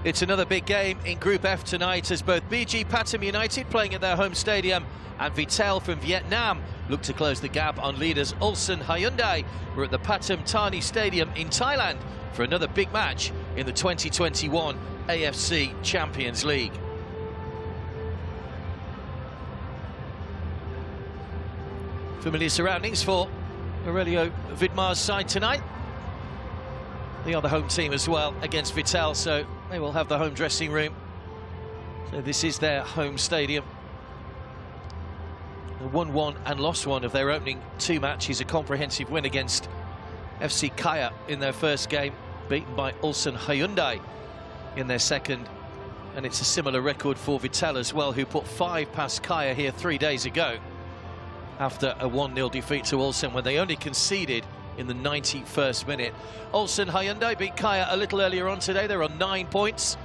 It's another big game in Group F tonight as both BG Pathum United, playing at their home stadium, and Viettel from Vietnam look to close the gap on leaders Ulsan Hyundai. We're at the Pathum Thani Stadium in Thailand for another big match in the 2021 AFC Champions League. Familiar surroundings for Aurelio Vidmar's side tonight. They are the home team as well against Viettel, so they will have the home dressing room. So this is their home stadium. They won one and lost one of their opening two matches. A comprehensive win against FC Kaya in their first game, beaten by Ulsan Hyundai in their second. And it's a similar record for Viettel as well, who put 5 past Kaya here 3 days ago after a 1-0 defeat to Ulsan when they only conceded in the 91st minute. Ulsan Hyundai beat Kaya a little earlier on today. They're on 9 points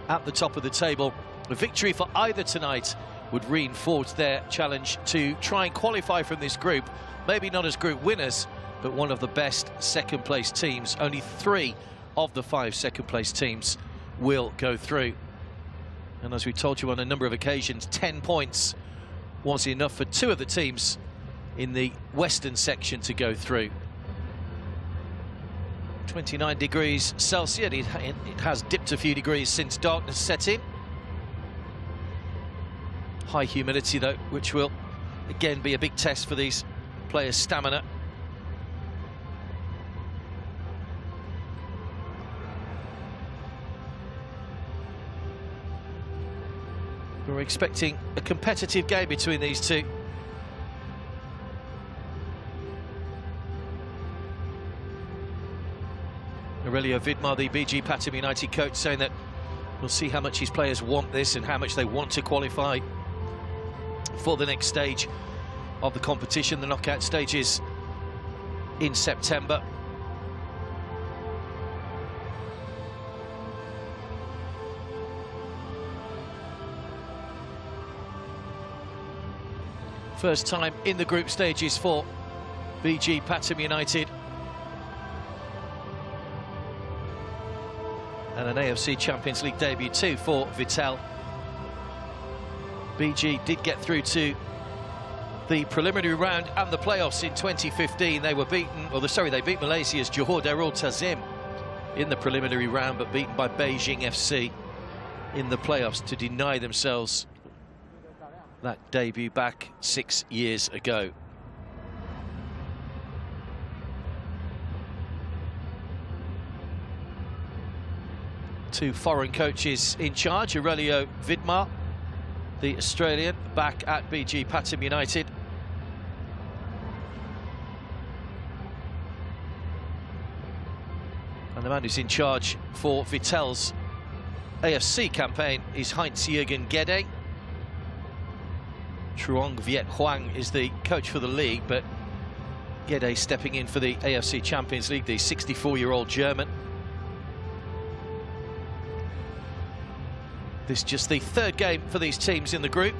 at the top of the table. A victory for either tonight would reinforce their challenge to try and qualify from this group. Maybe not as group winners, but one of the best second-place teams. Only 3 of the 5 second-place teams will go through. And as we told you on a number of occasions, 10 points was enough for 2 of the teams in the western section to go through. 29 degrees Celsius. It has dipped a few degrees since darkness set in. High humidity though, which will again be a big test for these players' stamina. We're expecting a competitive game between these two. Aurelio Vidmar, the BG Pathum United coach, saying that we'll see how much his players want this and how much they want to qualify for the next stage of the competition, the knockout stages in September. First time in the group stages for BG Pathum United. And an AFC Champions League debut too for Viettel. BG did get through to the preliminary round and the playoffs in 2015. They were beaten, they beat Malaysia's Johor Darul Tazim in the preliminary round, but beaten by Beijing FC in the playoffs to deny themselves that debut back 6 years ago. Two foreign coaches in charge. Aurelio Vidmar, the Australian, back at BG Pathum United. And the man who's in charge for Viettel's AFC campaign is Heinz-Jürgen Gede. Truong Viet Huang is the coach for the league, but Gede stepping in for the AFC Champions League, the 64-year-old German. This is just the 3rd game for these teams in the group,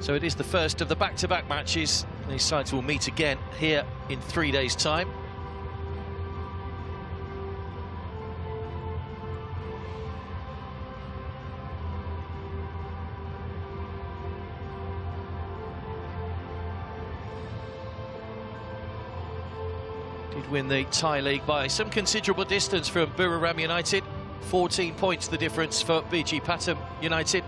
so it is the first of the back-to-back matches. These sides will meet again here in 3 days' time. Did win the Thai League by some considerable distance from Buriram United. 14 points the difference for BG Pathum United.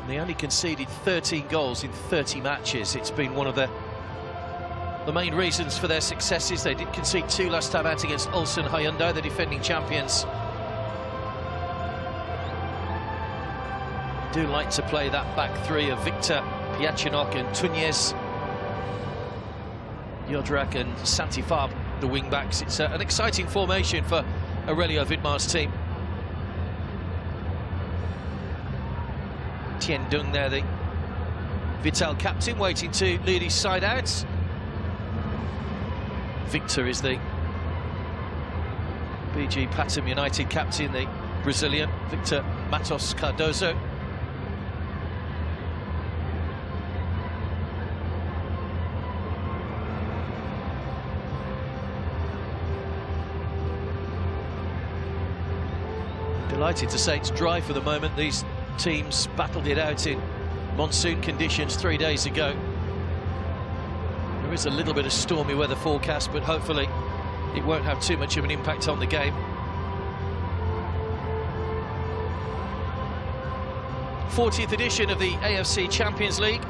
And they only conceded 13 goals in 30 matches. It's been one of the main reasons for their successes. They did concede 2 last time out against Ulsan Hyundai, the defending champions. They do like to play that back 3 of Victor, Piachinok and Tunez. Yodrak and Santifab, the wing-backs. It's an exciting formation for Aurelio Vidmar's team. Tien Dung there, the Viettel captain, waiting to lead his side out. Victor is the BG Pathum United captain, the Brazilian, Victor Matos Cardoso. Delighted to say it's dry for the moment. These teams battled it out in monsoon conditions 3 days ago. There is a little bit of stormy weather forecast, but hopefully it won't have too much of an impact on the game. 40th edition of the AFC Champions League.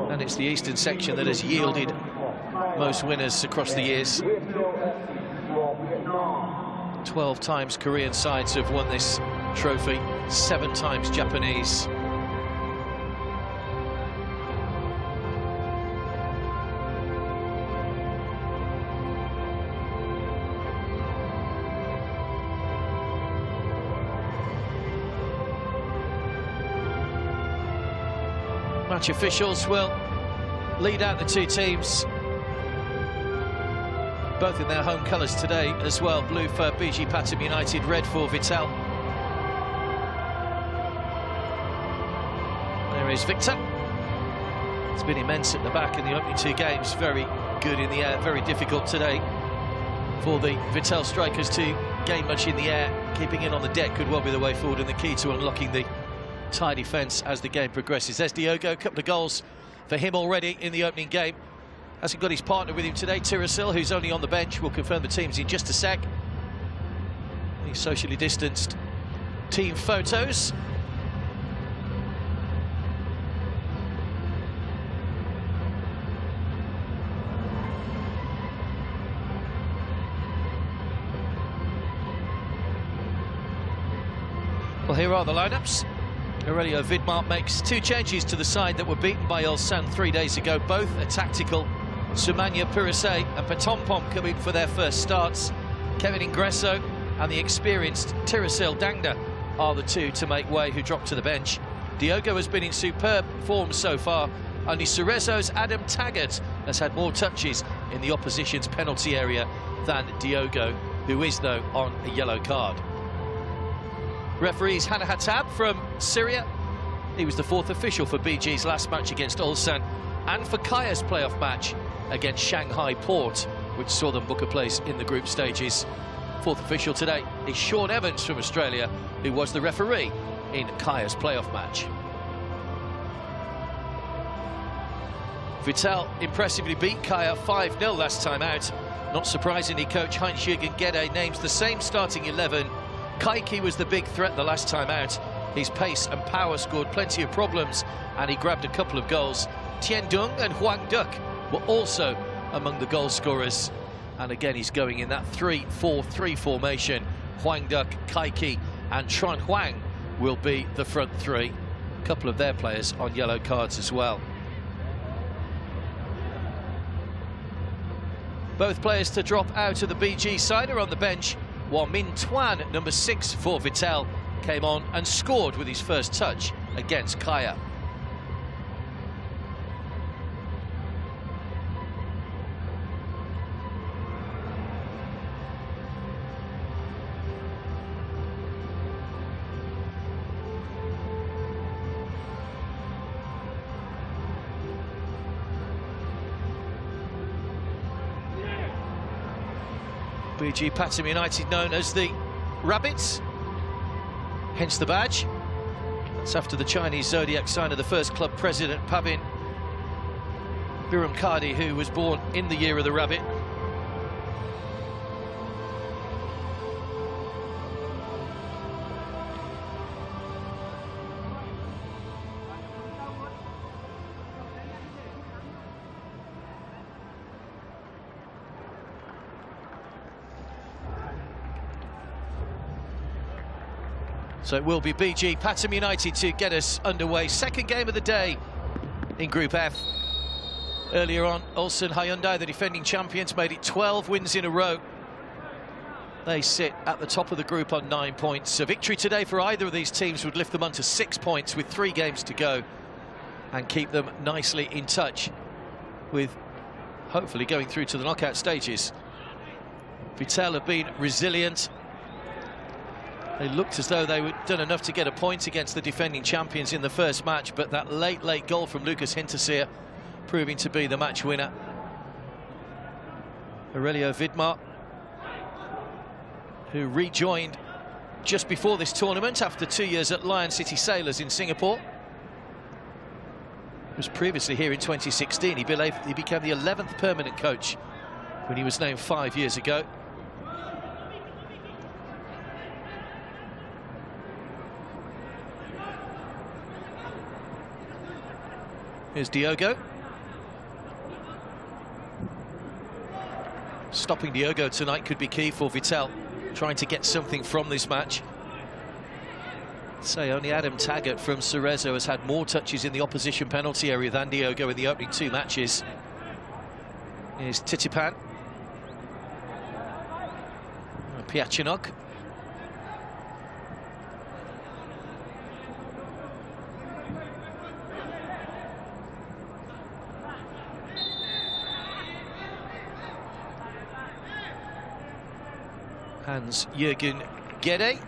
And it's the eastern section that has yielded most winners across the years. 12 times Korean sides have won this trophy, 7 times Japanese. Match officials will lead out the two teams, both in their home colours today as well. Blue for BG Pathum United, red for Viettel. There is Victor. It's been immense at the back in the opening 2 games. Very good in the air, very difficult today for the Viettel strikers to gain much in the air. Keeping in on the deck could well be the way forward and the key to unlocking the tie defence as the game progresses. There's Diogo, a couple of goals for him already in the opening game. Hasn't got his partner with him today, Tirasil, who's only on the bench. We'll confirm the teams in just a sec. These socially distanced team photos. Well, here are the lineups. Aurelio Vidmar makes 2 changes to the side that were beaten by Ulsan 3 days ago. Both are tactical. Sumanya Purise and Pathum come in for their first starts. Kevin Ingresso and the experienced Tirasil Dangda are the 2 to make way, who dropped to the bench. Diogo has been in superb form so far. Only Cerezo's Adam Taggart has had more touches in the opposition's penalty area than Diogo, who is, though, on a yellow card. Referees Hannah Hattab from Syria. He was the 4th official for BG's last match against Ulsan and for Kaya's playoff match against Shanghai Port, which saw them book a place in the group stages. 4th official today is Sean Evans from Australia, who was the referee in Kaya's playoff match. Viettel impressively beat Kaya 5-0 last time out. Not surprisingly, coach Heinz-Jürgen Gede names the same starting 11. Kaiki was the big threat the last time out. His pace and power scored plenty of problems, and he grabbed a couple of goals. Tien Dung and Huang Duc were also among the goal scorers. And again, he's going in that 3-4-3 formation. Huang Duc, Kaiki and Tran Huang will be the front 3. A couple of their players on yellow cards as well. Both players to drop out of the BG side are on the bench, while Min Tuan, number 6 for Viettel, came on and scored with his first touch against Kaya. BG Pathum United, known as the Rabbits, hence the badge. That's after the Chinese zodiac sign of the first club president, Pavin Biramkadi, who was born in the year of the rabbit. So it will be BG Pathum United to get us underway. Second game of the day in Group F. Earlier on, Ulsan Hyundai, the defending champions, made it 12 wins in a row. They sit at the top of the group on 9 points. A victory today for either of these teams would lift them onto 6 points with 3 games to go and keep them nicely in touch with hopefully going through to the knockout stages. Viettel have been resilient. They looked as though they were done enough to get a point against the defending champions in the first match, but that late goal from Lucas Hinterseer proving to be the match winner. Aurelio Vidmar, who rejoined just before this tournament after 2 years at Lion City Sailors in Singapore. He was previously here in 2016. He became the 11th permanent coach when he was named 5 years ago. Here's Diogo. Stopping Diogo tonight could be key for Viettel, trying to get something from this match. Say only Adam Taggart from Cerezo has had more touches in the opposition penalty area than Diogo in the opening 2 matches. Here's Titipan. Piachinok. Hans-Jürgen Gede,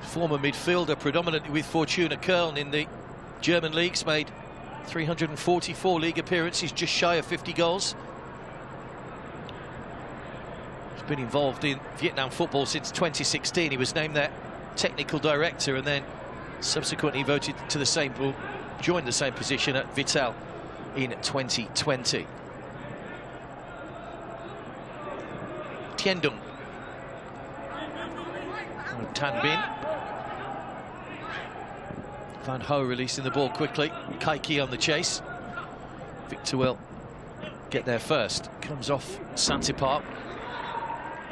former midfielder predominantly with Fortuna Köln in the German leagues, made 344 league appearances, just shy of 50 goals. He's been involved in Vietnam football since 2016. He was named their technical director and then subsequently voted to the same, joined the same position at Viettel in 2020. Tiendung. Tan Bin. Van Ho releasing the ball quickly. Kaiki on the chase. Victor will get there first. Comes off Santipar.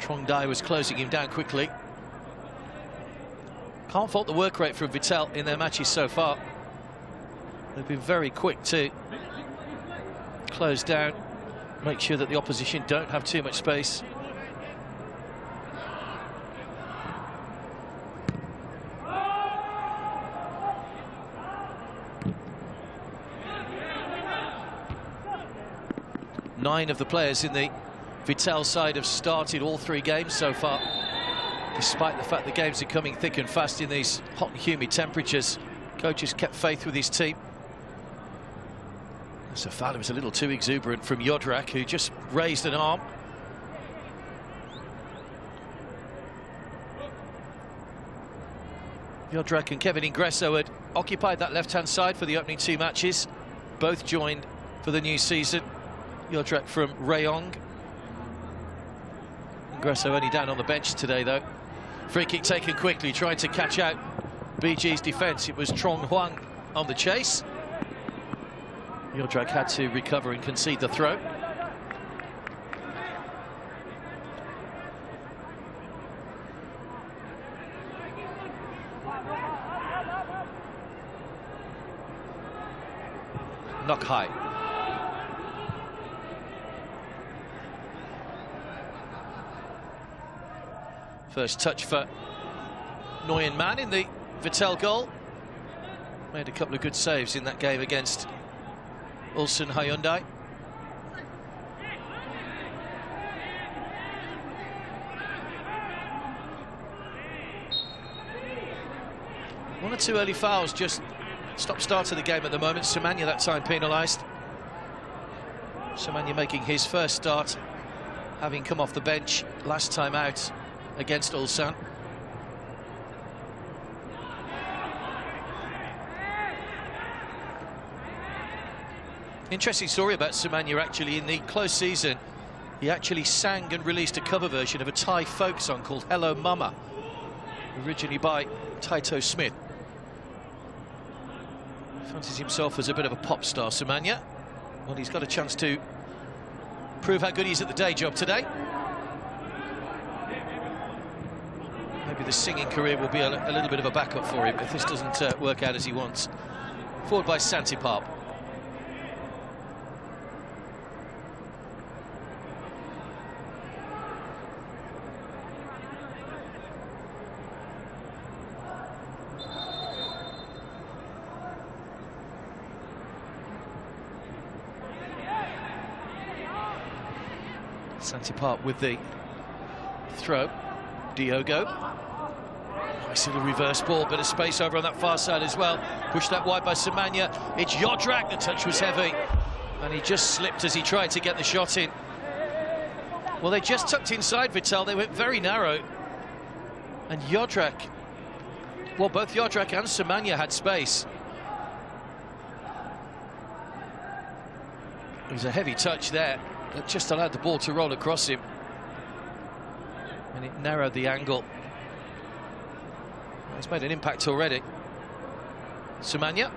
Trong Dai was closing him down quickly. Can't fault the work rate from Viettel in their matches so far. They've been very quick to close down, make sure that the opposition don't have too much space. Nine of the players in the Viettel side have started all 3 games so far, despite the fact the games are coming thick and fast in these hot and humid temperatures. Coach has kept faith with his team. So foul was a little too exuberant from Jodrak, who just raised an arm. Jodrak and Kevin Ingresso had occupied that left-hand side for the opening 2 matches. Both joined for the new season. Jodrak from Rayong. Ingresso only down on the bench today, though. Free kick taken quickly, trying to catch out BG's defence. It was Trong Huang on the chase. Jodrak had to recover and concede the throw. Knock high. First touch for Nguyen Man in the Viettel goal. Made a couple of good saves in that game against Ulsan Hyundai. One or two early fouls, just stop-start of the game at the moment. Semenya that time penalised. Semenya making his first start, having come off the bench last time out against Ulsan. Interesting story about Semenya, actually. In the close season, he actually sang and released a cover version of a Thai folk song called Hello Mama, originally by Taito Smith. Fancies himself as a bit of a pop star, Semenya. Well, he's got a chance to prove how good he is at the day job today. Maybe the singing career will be a little bit of a backup for him if this doesn't work out as he wants. Forward by Santipar. Santipar with the throw. Diogo. Nice little reverse ball, bit of space over on that far side as well. Pushed that wide by Semenya. It's Jodrak, the touch was heavy, and he just slipped as he tried to get the shot in. Well, they just tucked inside Viettel. They went very narrow. And Jodrak, well, both Jodrak and Semenya had space. It was a heavy touch there that just allowed the ball to roll across him. And it narrowed the angle. It's made an impact already. Semenya.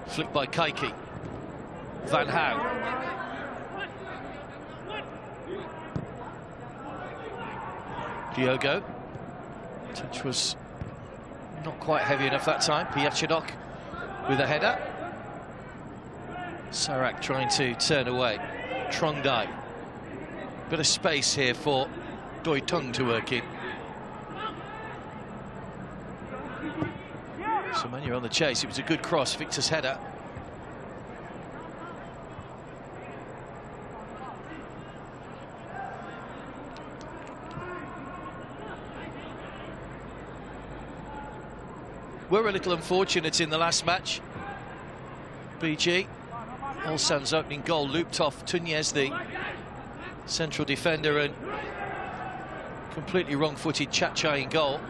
Flicked by Kaiki. Van Hau. Diogo. Touch was not quite heavy enough that time. Piachinok with a header. Sarak trying to turn away. Trongdai. Bit of space here for Doi Tung to work in. Semenya on the chase. It was a good cross. Victor's header. Were a little unfortunate in the last match. BG, Ulsan's opening goal looped off Tunez, the central defender, and completely wrong-footed Chachai in goal.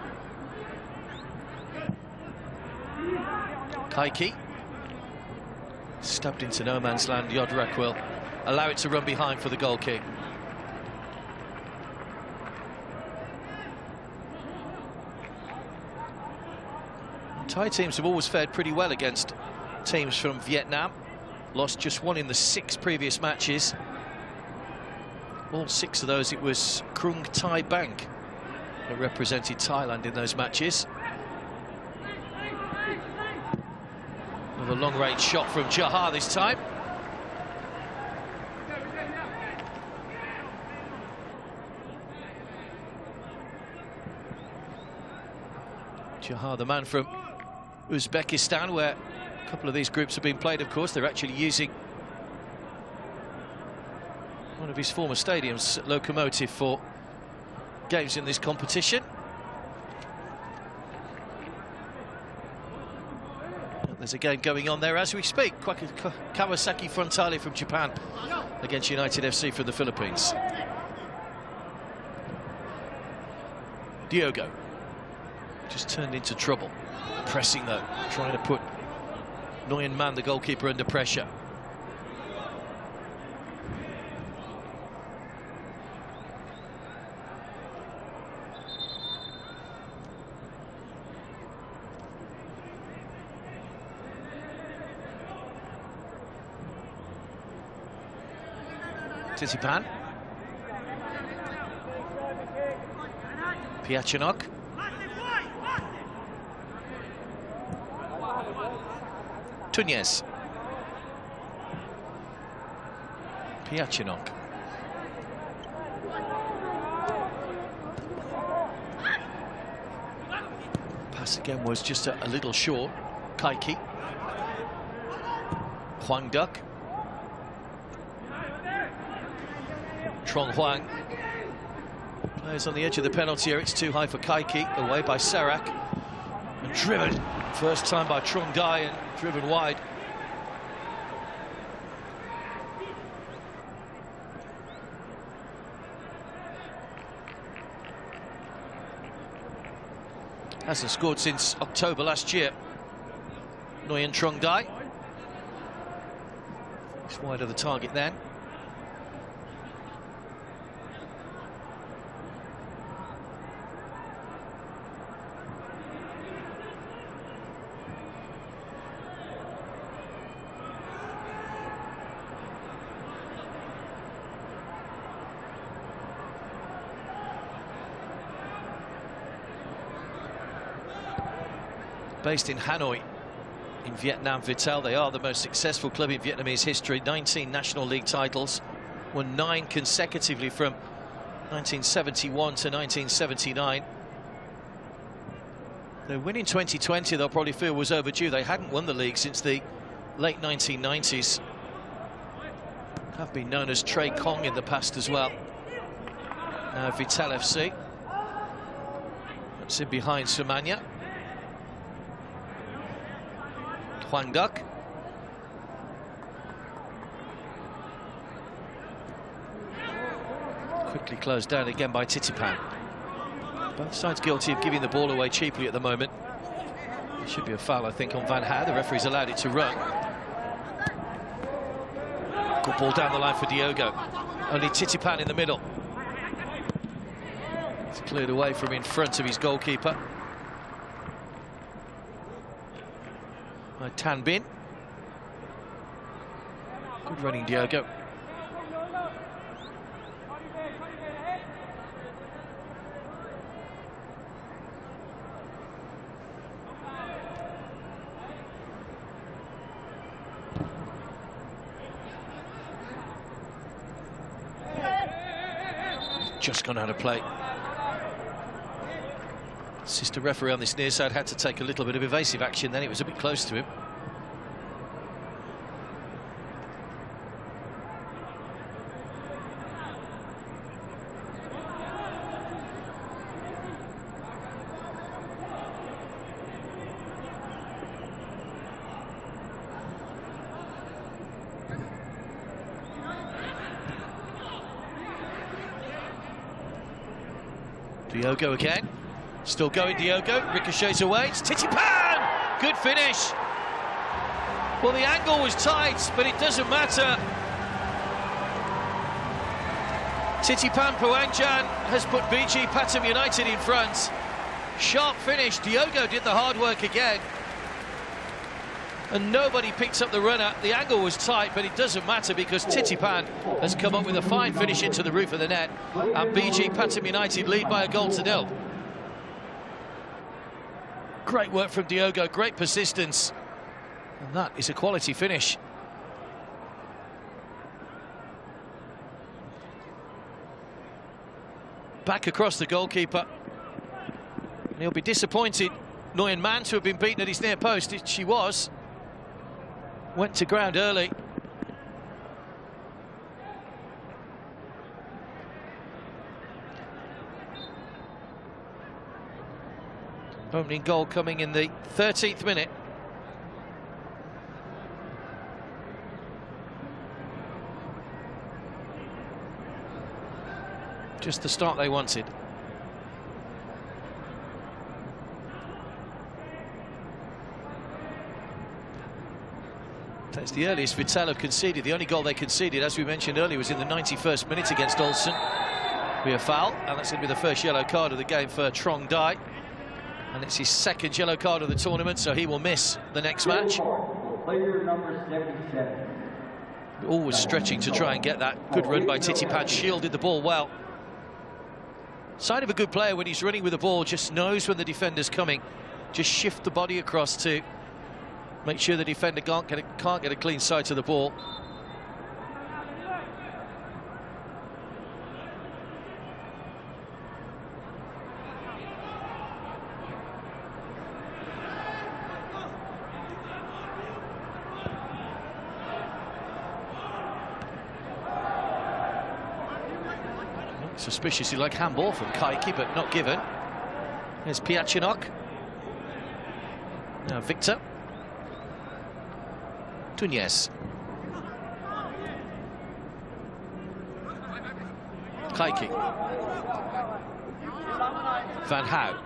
Kaiki stabbed into no man's land. Jodrak will allow it to run behind for the goal kick. Thai teams have always fared pretty well against teams from Vietnam. Lost just one in the 6 previous matches. All 6 of those, it was Krung Thai Bank that represented Thailand in those matches. Another long-range shot from Jahar this time. Jahar, the man from Uzbekistan, where a couple of these groups have been played, of course. They're actually using one of his former stadiums, Lokomotiv, for games in this competition. There's a game going on there as we speak. Kawasaki Frontale from Japan against United FC from the Philippines. Diogo just turned into trouble. Pressing though, trying to put Nguyen Man, the goalkeeper, under pressure. Titipan. Piachinok. Tunez. Piachinok. Pass again was just a little short. Kaiki. Huang Duck. Trong Huang. Players on the edge of the penalty area. It's too high for Kaiki. Away by Sarak. And driven. First time by Trong Dai and driven wide. Hasn't scored since October last year. Nguyen Trong Dai. It's wide of the target then. Based in Hanoi, in Vietnam, Viettel, they are the most successful club in Vietnamese history. 19 National League titles, won 9 consecutively from 1971 to 1979. Their win in 2020, they'll probably feel, was overdue. They hadn't won the league since the late 1990s. Have been known as Trey Kong in the past as well. Now Viettel FC. That's in behind Sumanya. Hwang Duk. Quickly closed down again by Titipan. Both sides guilty of giving the ball away cheaply at the moment. There should be a foul, I think, on Van Haar. The referee's allowed it to run. Good ball down the line for Diogo. Only Titipan in the middle. It's cleared away from in front of his goalkeeper. By Tan Bin. Good running, Diogo. Just gone out of play. Sister referee on this near side had to take a little bit of evasive action, then it was a bit close to him. Diogo again. Still going, Diogo. Ricochets away. It's Titipan! Good finish. Well, the angle was tight, but it doesn't matter. Titipan Poangjan has put BG Pathum United in front. Sharp finish. Diogo did the hard work again. And nobody picks up the runner. The angle was tight, but it doesn't matter because Titipan has come up with a fine finish into the roof of the net. And BG Pathum United lead by a goal to nil. Great work from Diogo, great persistence. And that is a quality finish. Back across the goalkeeper. And he'll be disappointed, Nguyen Man, to have been beaten at his near post. She was. Went to ground early. Opening goal coming in the 13th minute. Just the start they wanted. That's the earliest Viettel have conceded. The only goal they conceded, as we mentioned earlier, was in the 91st minute against Olsen. Be a foul, and that's going to be the first yellow card of the game for Trong Dai. And it's his second yellow card of the tournament, so he will miss the next match. Player number 77. Always stretching to try and get that. Good run by Titipan, shielded the ball well. Sign of a good player when he's running with the ball, just knows when the defender's coming. Just shift the body across to make sure the defender can't get a clean sight of the ball. Suspiciously like handball from Kaiki, but not given. There's Piachinok. Now Victor. Tunez. Kaiki. Van Haar.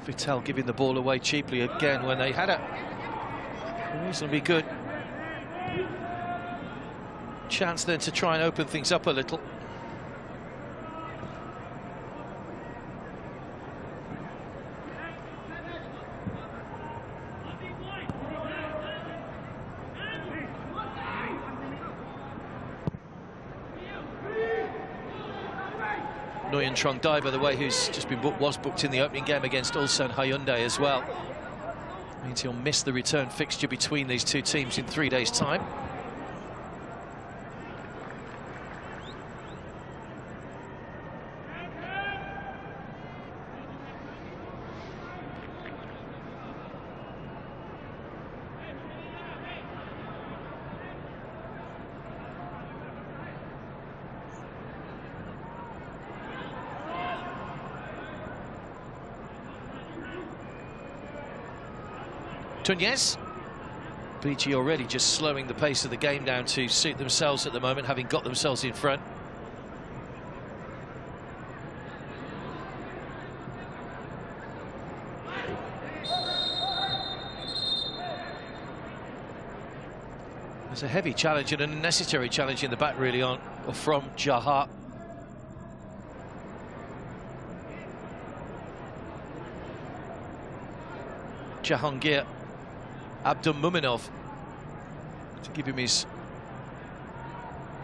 Viettel giving the ball away cheaply again when they had a reasonably good chance then to try and open things up a little. Nguyen Trong Dai, by the way, who's just been was booked in the opening game against Ulsan Hyundai as well. Means he'll miss the return fixture between these two teams in 3 days' time. Tunez. VIE already just slowing the pace of the game down to suit themselves at the moment, having got themselves in front. There's a heavy challenge and an unnecessary challenge in the back, really, from Jaha. Jahangir Abdulmuminov, to give him his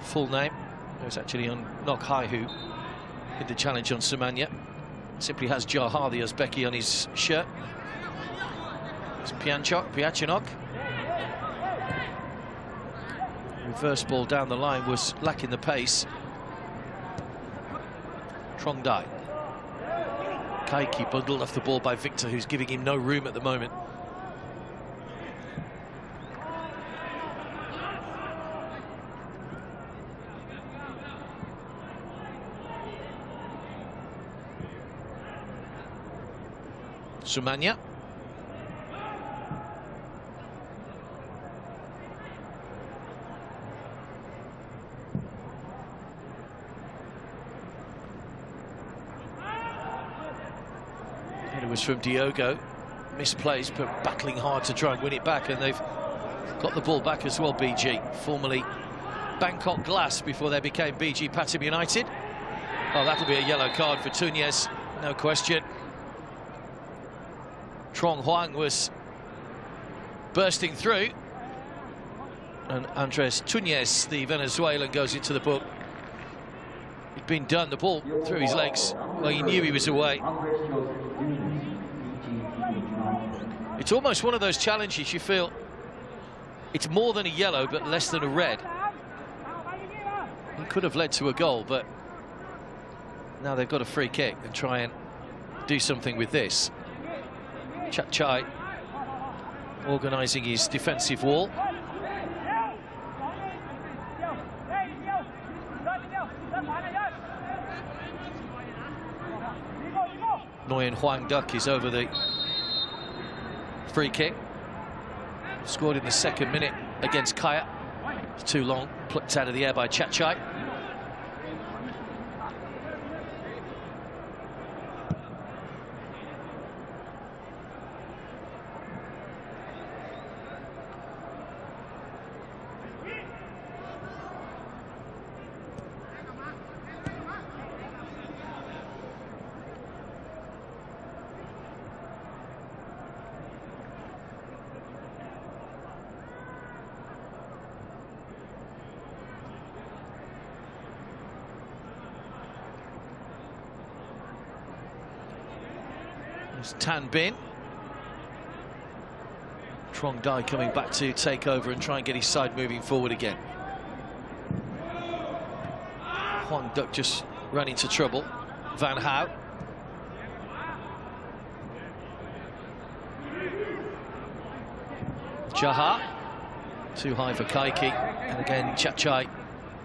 full name. It was actually on Nokhai who did the challenge on Sumanya. Simply has Jaha, the Uzbeki, on his shirt. It's Piachinok. Reverse ball down the line was lacking the pace. Trongdai. Kaiki bundled off the ball by Victor, who's giving him no room at the moment. Sumanya. It was from Diogo, misplaced, but battling hard to try and win it back, and they've got the ball back as well. BG, formerly Bangkok Glass before they became BG Pathum United. Oh, that'll be a yellow card for Tunez, no question. Trong Huang was bursting through, and Andres Tunez, the Venezuelan, goes into the book. He'd been done, the ball through his legs. Well, he knew he was away. It's almost one of those challenges you feel it's more than a yellow but less than a red. It could have led to a goal, but now they've got a free kick and try and do something with this. Chachai organising his defensive wall. Nguyen Huang Duck is over the free kick. Scored in the second minute against Kaya. It's too long, plucked out of the air by Chachai. There's Tan Bin. Trong Dai coming back to take over and try and get his side moving forward again. Huang Duck just ran into trouble. Van Hau. Jaha. Too high for Kaiki. And again, Chachai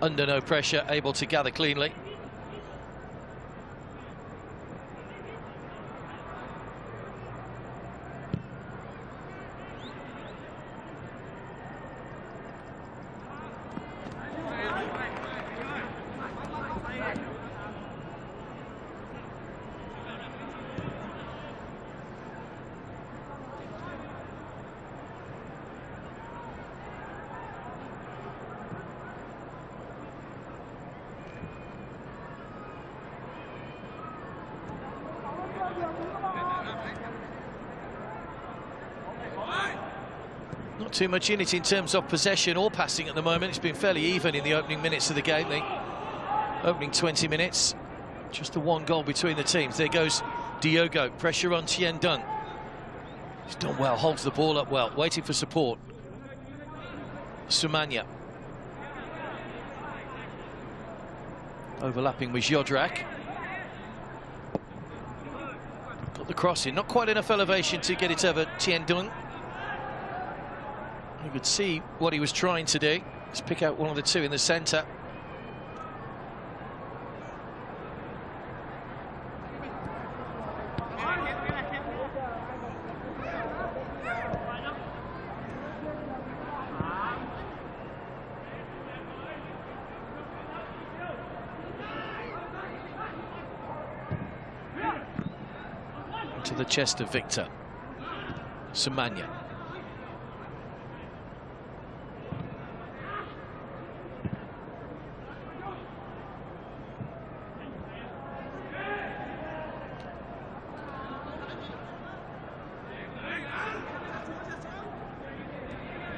under no pressure, able to gather cleanly. Not too much in it in terms of possession or passing at the moment. It's been fairly even in the opening minutes of the game, the opening 20 minutes. Just the one goal between the teams. There goes Diogo, pressure on Tien Dung. He's done well, holds the ball up well, waiting for support. Sumanya. Overlapping with Jodrak. Got the cross in, not quite enough elevation to get it over Tien Dung. You could see what he was trying to do. Let's pick out one of the two in the centre. To the chest of Victor. Semenya.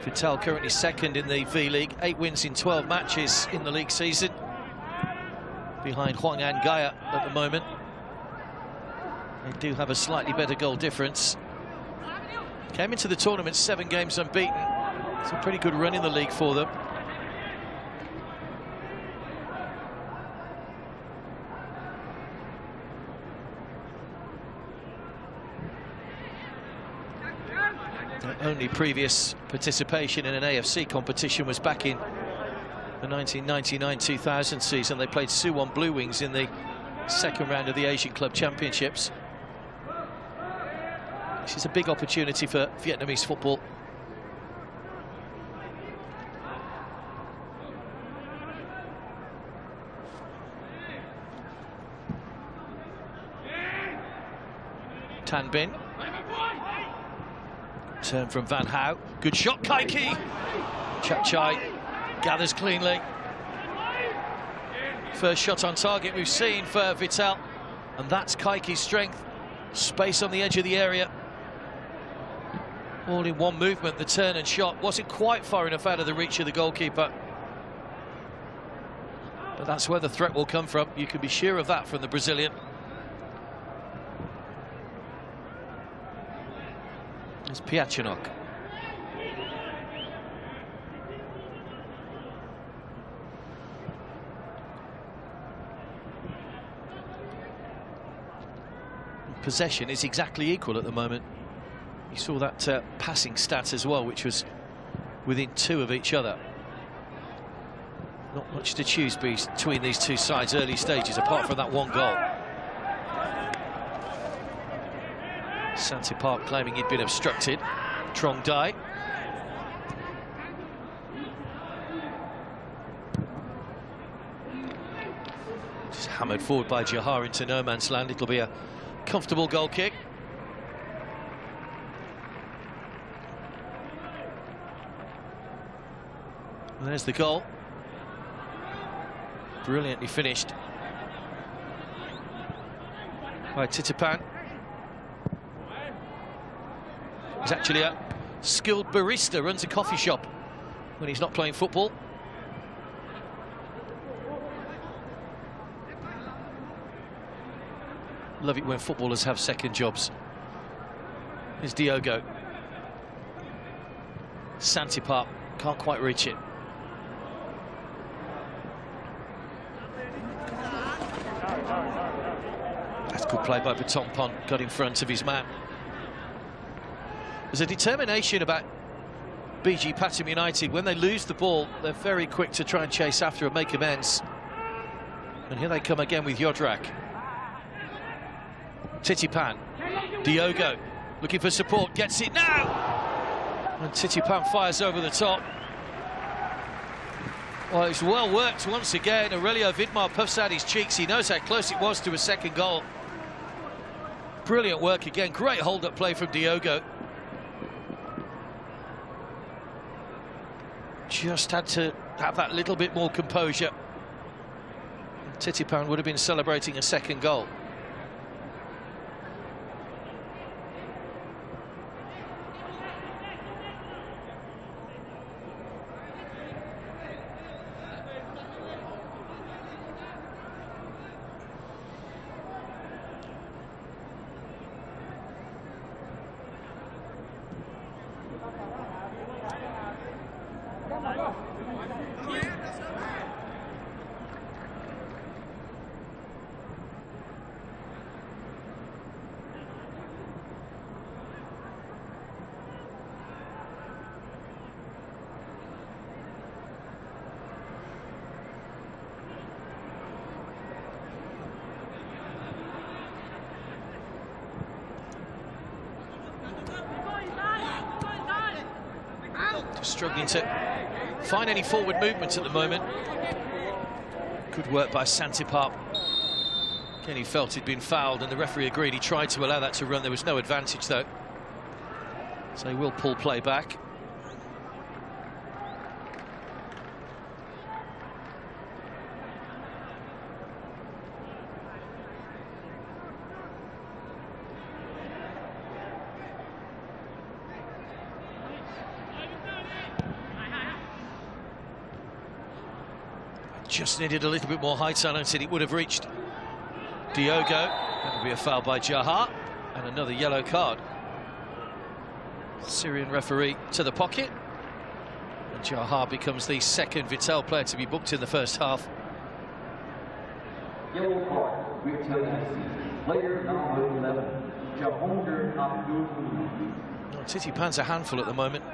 Viettel currently second in the V League, 8 wins in 12 matches in the league season. Behind Huang and Gaia at the moment. They do have a slightly better goal difference. Came into the tournament 7 games unbeaten. It's a pretty good run in the league for them. Their only previous participation in an AFC competition was back in the 1999-2000 season. They played Suwon Blue Wings in the second round of the Asian Club Championships. This is a big opportunity for Vietnamese football. Tan Bin. Turn from Van Hau. Good shot, Kaiki. Chap Chai gathers cleanly. First shot on target we've seen for Viettel. And that's Kaiki's strength. Space on the edge of the area. All in one movement, the turn and shot. Wasn't quite far enough out of the reach of the goalkeeper. But that's where the threat will come from. You can be sure of that from the Brazilian. It's Piachinok. Possession is exactly equal at the moment. You saw that passing stat as well, which was within 2 of each other. Not much to choose between these two sides early stages, apart from that one goal. Santi-Park claiming he'd been obstructed. Trong Dai. Just hammered forward by Jahar into no man's land. It'll be a comfortable goal kick. And there's the goal. Brilliantly finished by Titipan. He's actually a skilled barista, runs a coffee shop when he's not playing football. Love it when footballers have second jobs. Here's Diogo. Santi-Park can't quite reach it. That's good play by Pathum, got in front of his man. There's a determination about BG Pathum United. When they lose the ball, they're very quick to try and chase after and make amends. And here they come again with Yodrak. Titipan. Diogo looking for support, gets it now! And Titipan fires over the top. Well, it's well worked once again. Aurelio Vidmar puffs out his cheeks. He knows how close it was to a second goal. Brilliant work again. Great hold-up play from Diogo. Just had to have that little bit more composure. Titipan would have been celebrating a second goal. Struggling to find any forward movement at the moment. Good work by Santi-Park. Again, he felt he'd been fouled, and the referee agreed. He tried to allow that to run. There was no advantage, though. So he will pull play back. Just needed a little bit more height, I don't think it would have reached Diogo. That'll be a foul by Jaha, and another yellow card. Syrian referee to the pocket, and Jaha becomes the second Viettel player to be booked in the first half. Yellow card, Viettel, player number 11, Jahongir Abdul. Titipan's a handful at the moment.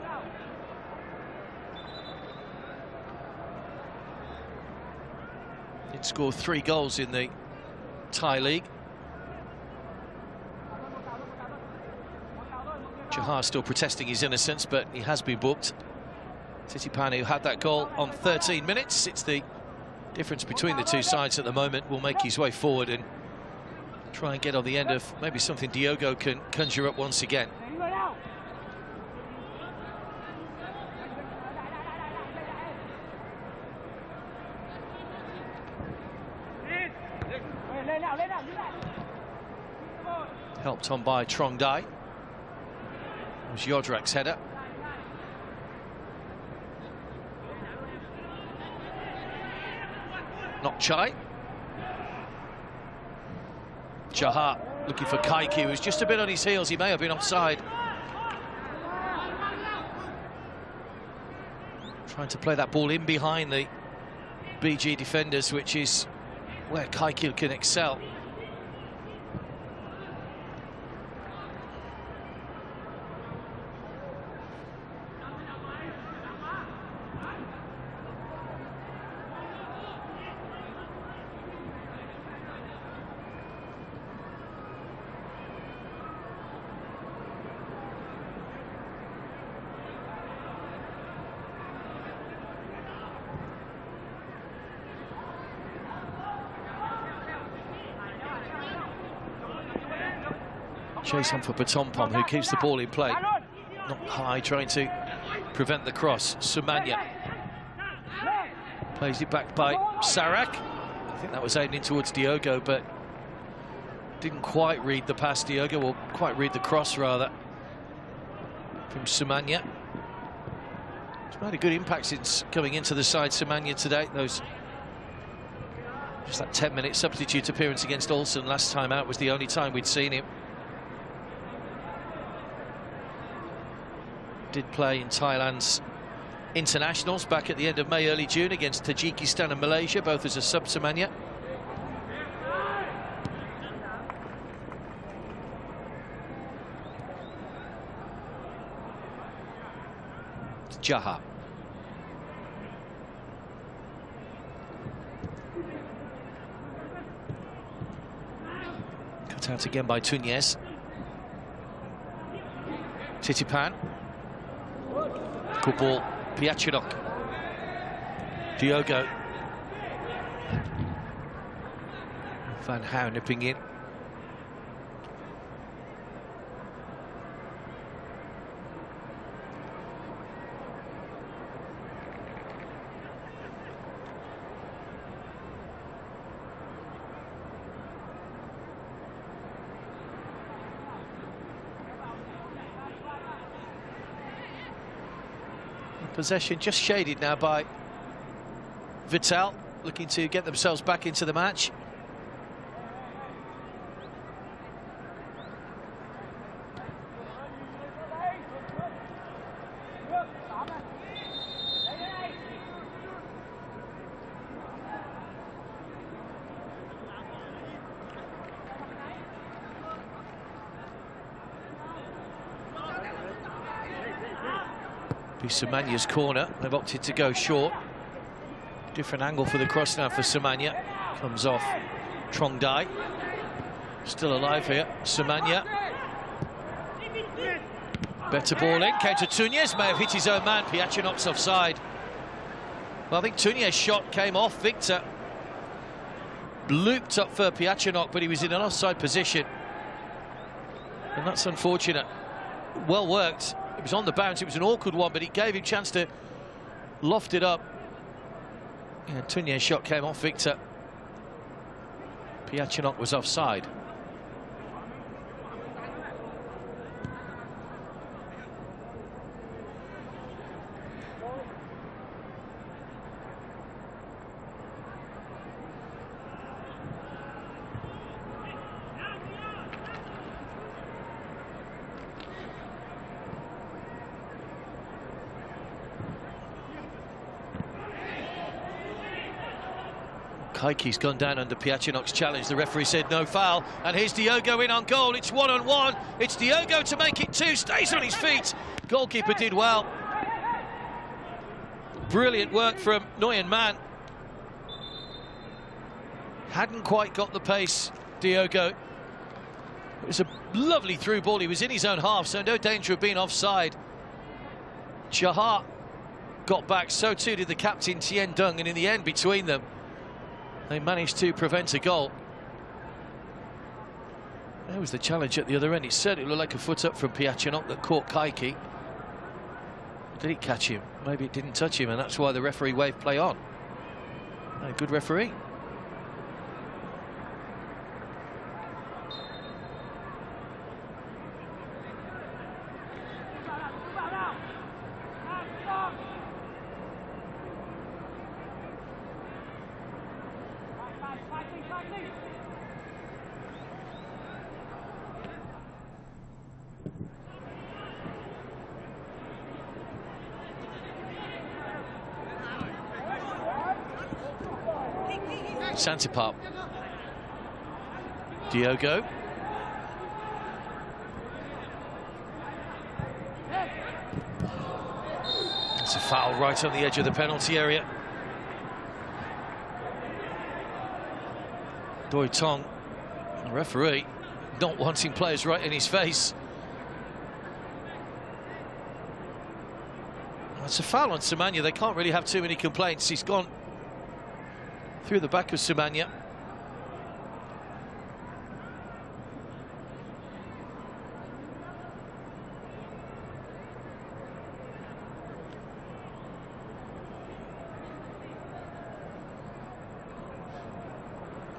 He'd scored 3 goals in the Thai league. Jaha still protesting his innocence, but he has been booked. Titipan, who had that goal on 13 minutes, it's the difference between the two sides at the moment, will make his way forward and try and get on the end of maybe something Diogo can conjure up once again. Helped on by Trong Dai. It was Jodrak's header. Not Chai. Jaha looking for Kaiku, who's just a bit on his heels. He may have been offside. Trying to play that ball in behind the BG defenders, which is where Kaiku can excel. Chase on for Pathum, who keeps the ball in play. Not high, trying to prevent the cross. Sumanya plays it back by Sarak. I think that was aiming towards Diogo, but didn't quite read the pass, Diogo, or quite read the cross, rather, from Sumanya. He's made a good impact since coming into the side, Sumanya, today. Just that 10-minute substitute appearance against Olsen last time out was the only time we'd seen him. Did play in Thailand's internationals back at the end of May, early June against Tajikistan and Malaysia, both as a sub-Sumanya. Jaha. Cut out again by Tunez. Titipan. Good ball, Piachinok. Diogo. Van Hau nipping in. Possession just shaded now by Viettel, looking to get themselves back into the match. Sumanya's corner. They've opted to go short. Different angle for the cross now for Sumanya. Comes off Trong Dai. Still alive here. Sumanya. Better ball in. Came to Tunez. May have hit his own man. Piachinok's offside. Well, I think Tunez's shot came off Victor. looped up for Piachinok, but he was in an offside position. And that's unfortunate. Well worked. It was on the bounce. It was an awkward one, but it gave him a chance to loft it up. Yeah, Tunye's shot came off Victor. Piachinok was offside. Kaiki's gone down under Piachinok's challenge. The referee said no foul, and here's Diogo in on goal. It's 1-on-1. It's Diogo to make it 2. Stays on his feet. Goalkeeper did well. Brilliant work from Nguyen Man. Hadn't quite got the pace, Diogo. It was a lovely through ball. He was in his own half, so no danger of being offside. Jahar got back, so too did the captain Tien Dung, and in the end, between them, they managed to prevent a goal. There was the challenge at the other end. It certainly looked like a foot up from Piachinok that caught Kaiki. Did it catch him? Maybe it didn't touch him, and that's why the referee waved play on. A good referee. Santipap. Diogo. It's a foul right on the edge of the penalty area. Doi Tong, the referee, not wanting players right in his face. It's a foul on Semenya. They can't really have too many complaints. He's gone through the back of Semenya.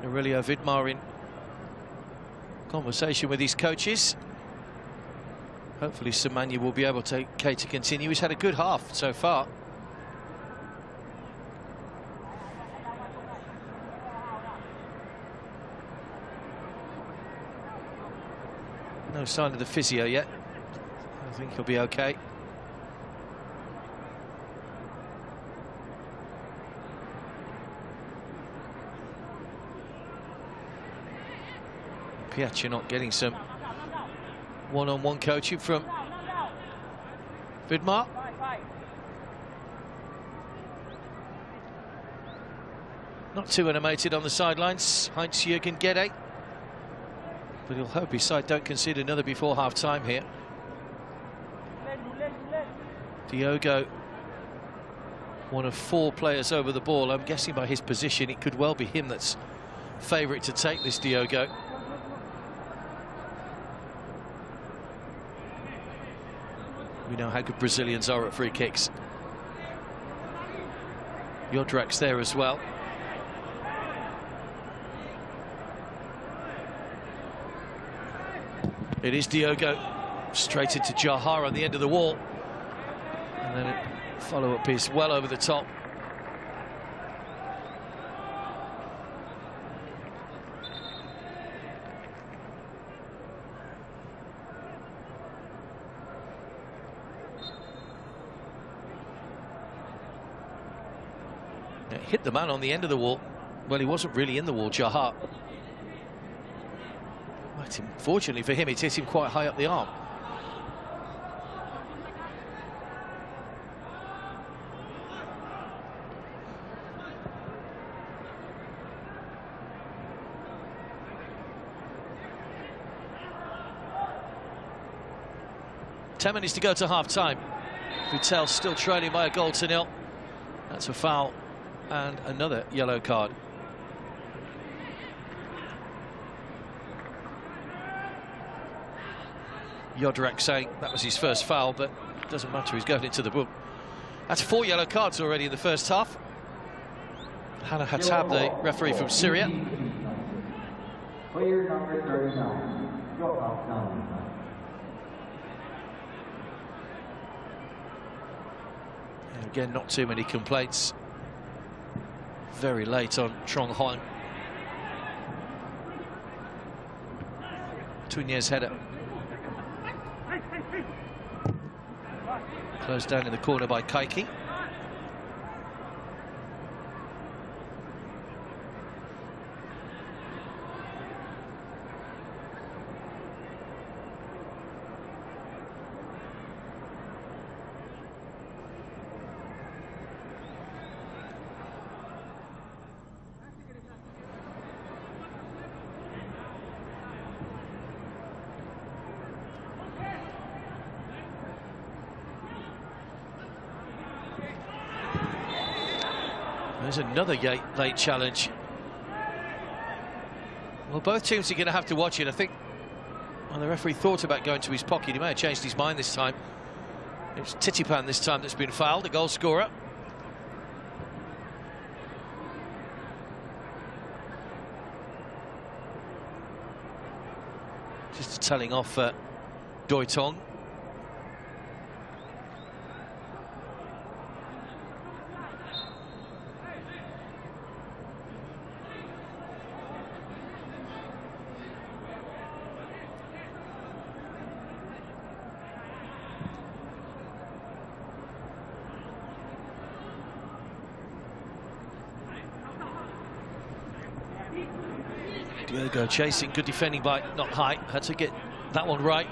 Aurelio Vidmar in conversation with his coaches. Hopefully Semenya will be able to continue. He's had a good half so far. No sign of the physio yet. I think he'll be okay. Piachinok getting some one-on-one coaching from Vidmar. Not too animated on the sidelines, Heinz-Jürgen Gede. But he'll hope his side don't concede another before half-time here. Diogo, one of 4 players over the ball. I'm guessing by his position it could well be him that's favourite to take this, Diogo. We know how good Brazilians are at free kicks. Jodrak's there as well. It is Diogo, straight into Jahar on the end of the wall. And then a follow-up is well over the top. It hit the man on the end of the wall. Well, he wasn't really in the wall, Jahar. Fortunately for him, it hit him quite high up the arm. Ten minutes to go to half-time. Viettel still trailing by a goal to 0. That's a foul and another yellow card. Jodrak saying that was his first foul, but it doesn't matter, he's going into the book. That's 4 yellow cards already in the first half. Hannah Hatab, the referee from Syria. Player number 39, drop-off down. Again, not too many complaints. Very late on Trong Hoan. Tunye's header. Closed down in the corner by Kaiki. There's another late challenge. Well, both teams are going to have to watch it. I think when the referee thought about going to his pocket, he may have changed his mind this time. It was Titipan this time that's been fouled, the goal scorer. Just telling off Doi Tong. Diogo chasing, good defending by Not Hai. Had to get that one right.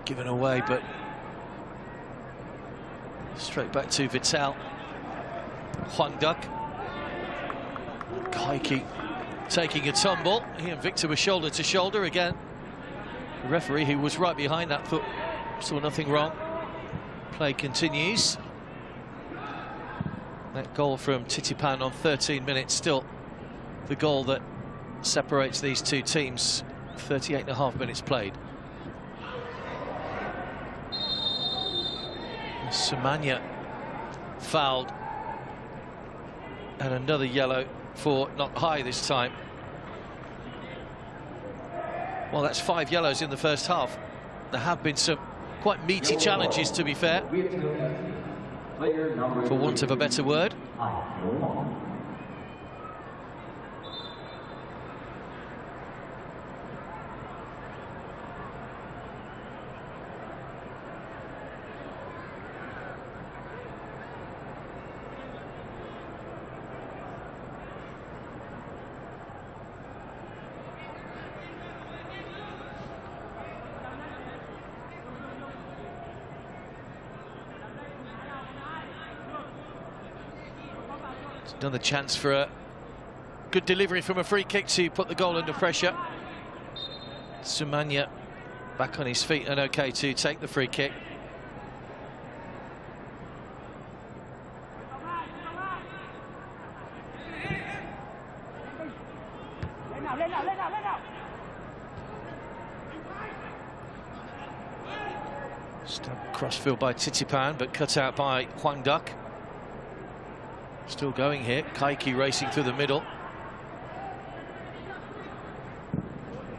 Given away, but straight back to Viettel. Huang Duck. Kaiki taking a tumble. He and Victor were shoulder to shoulder again. The referee, who was right behind that, thought saw nothing wrong. Play continues. That goal from Titipan on 13 minutes, still the goal that separates these two teams. 38.5 minutes played. Sumanya fouled, and another yellow for Not Hai this time. Well, that's 5 yellows in the first half. There have been some quite meaty challenges, to be fair, for want of a better word. Another chance for a good delivery from a free kick to put the goal under pressure. Sumanya back on his feet and okay to take the free kick. Stuck crossfield by Titipan, but cut out by Huang Duck. Still going here. Kaiki racing through the middle.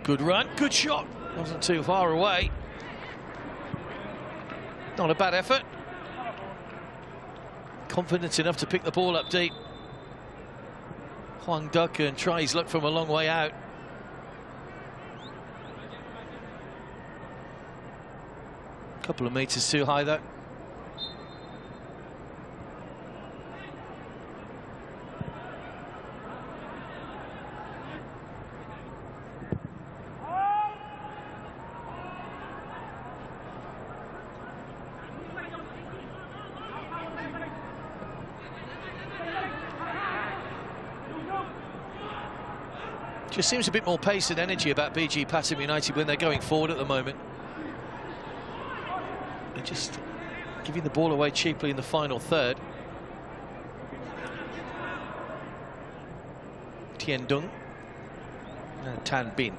Good run, good shot. Wasn't too far away. Not a bad effort. Confident enough to pick the ball up deep. Huang Duck and try his luck from a long way out. Couple of metres too high though. Just seems a bit more pace and energy about BG Pathum United when they're going forward at the moment. They're just giving the ball away cheaply in the final third. Tien Dung. And Tan Bin.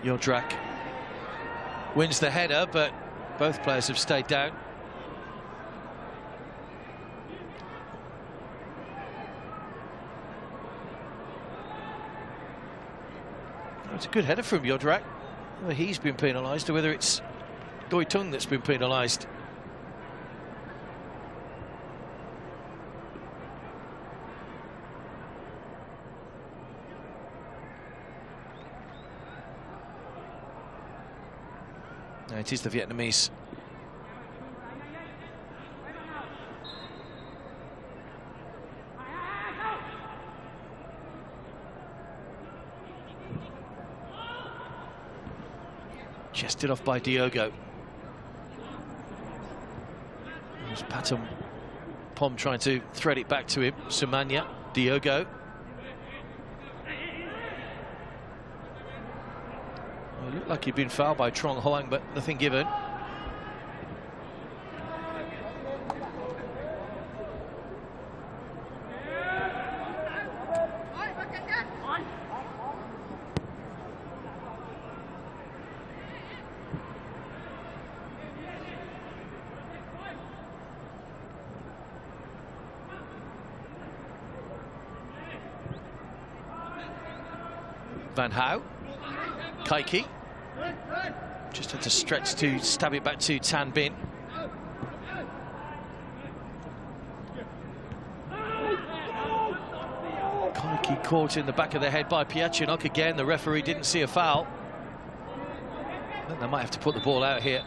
Yodrak wins the header, but both players have stayed down. It's a good header from Yodrak. Whether he's been penalised or whether it's Doi Tung that's been penalised. No, it is the Vietnamese. Chested off by Diogo. There's Pathum. Pom trying to thread it back to him. Sumanya, Diogo. Well, it looked like he'd been fouled by Trong Hoang, but nothing given. Van Hau, Kaiki, just had to stretch to stab it back to Tan Bin. Kaiki caught in the back of the head by Piachinok again. The referee didn't see a foul. I think they might have to put the ball out here.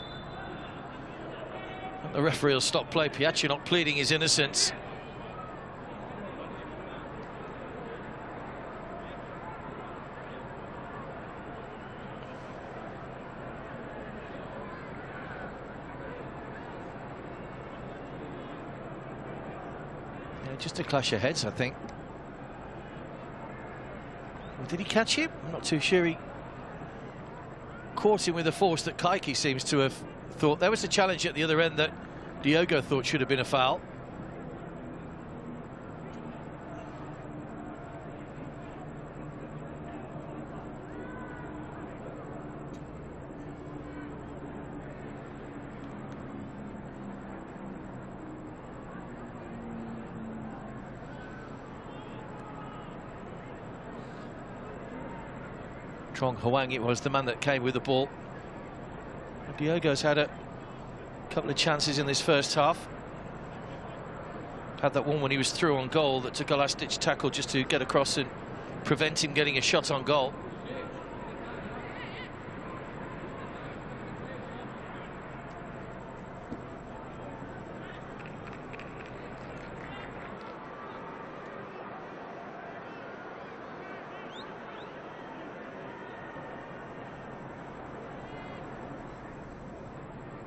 The referee will stop play. Piachinok pleading his innocence. Just a clash of heads, I think. Well, did he catch him? I'm not too sure. He caught him with a force that Kaiki seems to have thought. There was a challenge at the other end that Diogo thought should have been a foul. Trong Hoang, it was the man that came with the ball. Diogo's had a couple of chances in this first half. Had that one when he was through on goal that took a last-ditch tackle just to get across and prevent him getting a shot on goal.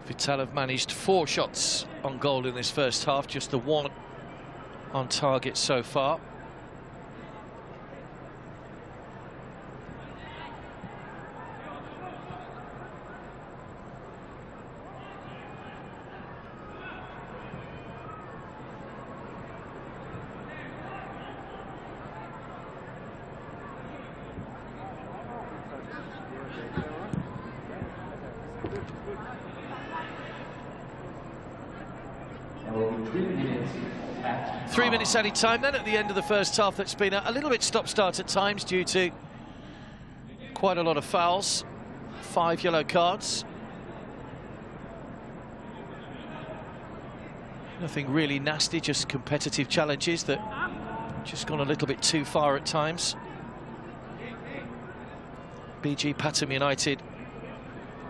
Viettel have managed 4 shots on goal in this first half, just the 1 on target so far. Three minutes added time then at the end of the first half. That's been a little bit stop-start at times due to quite a lot of fouls. 5 yellow cards. Nothing really nasty, just competitive challenges that just gone a little bit too far at times. BG Pathum United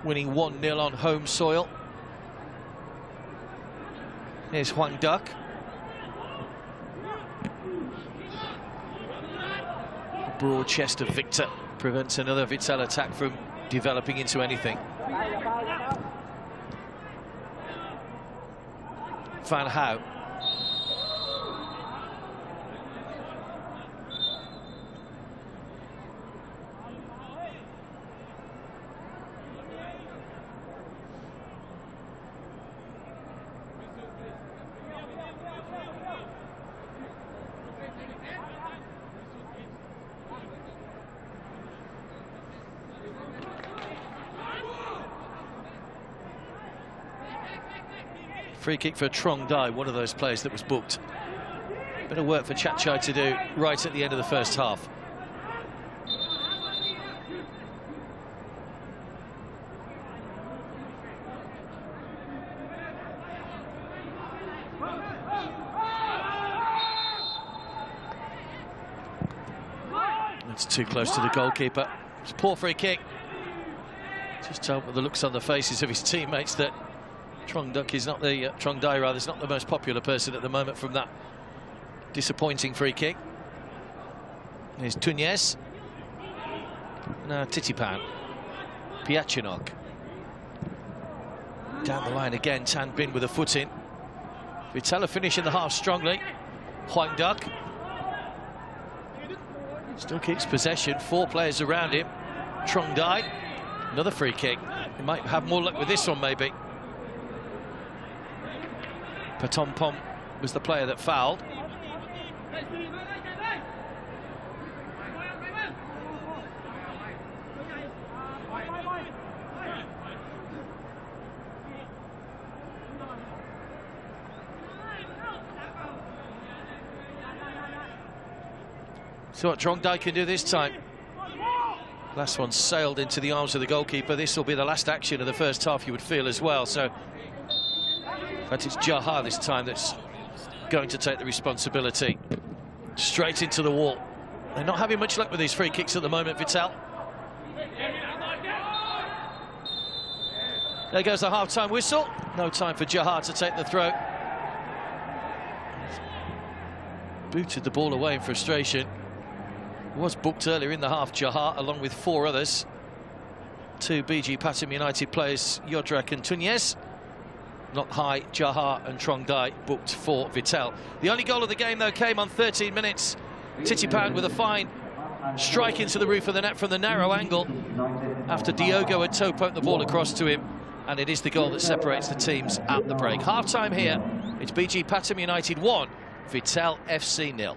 winning 1-0 on home soil. Here's Huang Duck. The broad chest of Victor prevents another Viettel attack from developing into anything. Van Hau. Free kick for Trong Dai, one of those players that was booked. Bit of work for Chachai to do right at the end of the first half. It's too close to the goalkeeper. It's a poor free kick. Just told by the looks on the faces of his teammates that Trong Dai is not the most popular person at the moment from that disappointing free kick. Here's Tunez. Now Titipan. Piachinok. Down the line again, Tan Bin with a foot in. Viettel finishing the half strongly. Huang Duck. Still keeps possession, 4 players around him. Trong Dai. Another free kick. He might have more luck with this one, maybe. Pathum was the player that fouled. So what Trong Dai can do this time. Last one sailed into the arms of the goalkeeper. This will be the last action of the first half, you would feel as well. So, in fact, it's Jaha this time that's going to take the responsibility. Straight into the wall. They're not having much luck with these free kicks at the moment, Viettel. There goes the half-time whistle. No time for Jaha to take the throw. Booted the ball away in frustration. Was booked earlier in the half, Jaha, along with 4 others. 2 BG Pathum United players, Yodrak and Tunez. Not high, Jaha and Trong Dai booked for Viettel. The only goal of the game, though, came on 13 minutes. Titipan with a fine strike into the roof of the net from the narrow angle after Diogo had toe-poked the ball across to him. And it is the goal that separates the teams at the break. Half-time here, it's BG Pathum United 1, Viettel FC 0.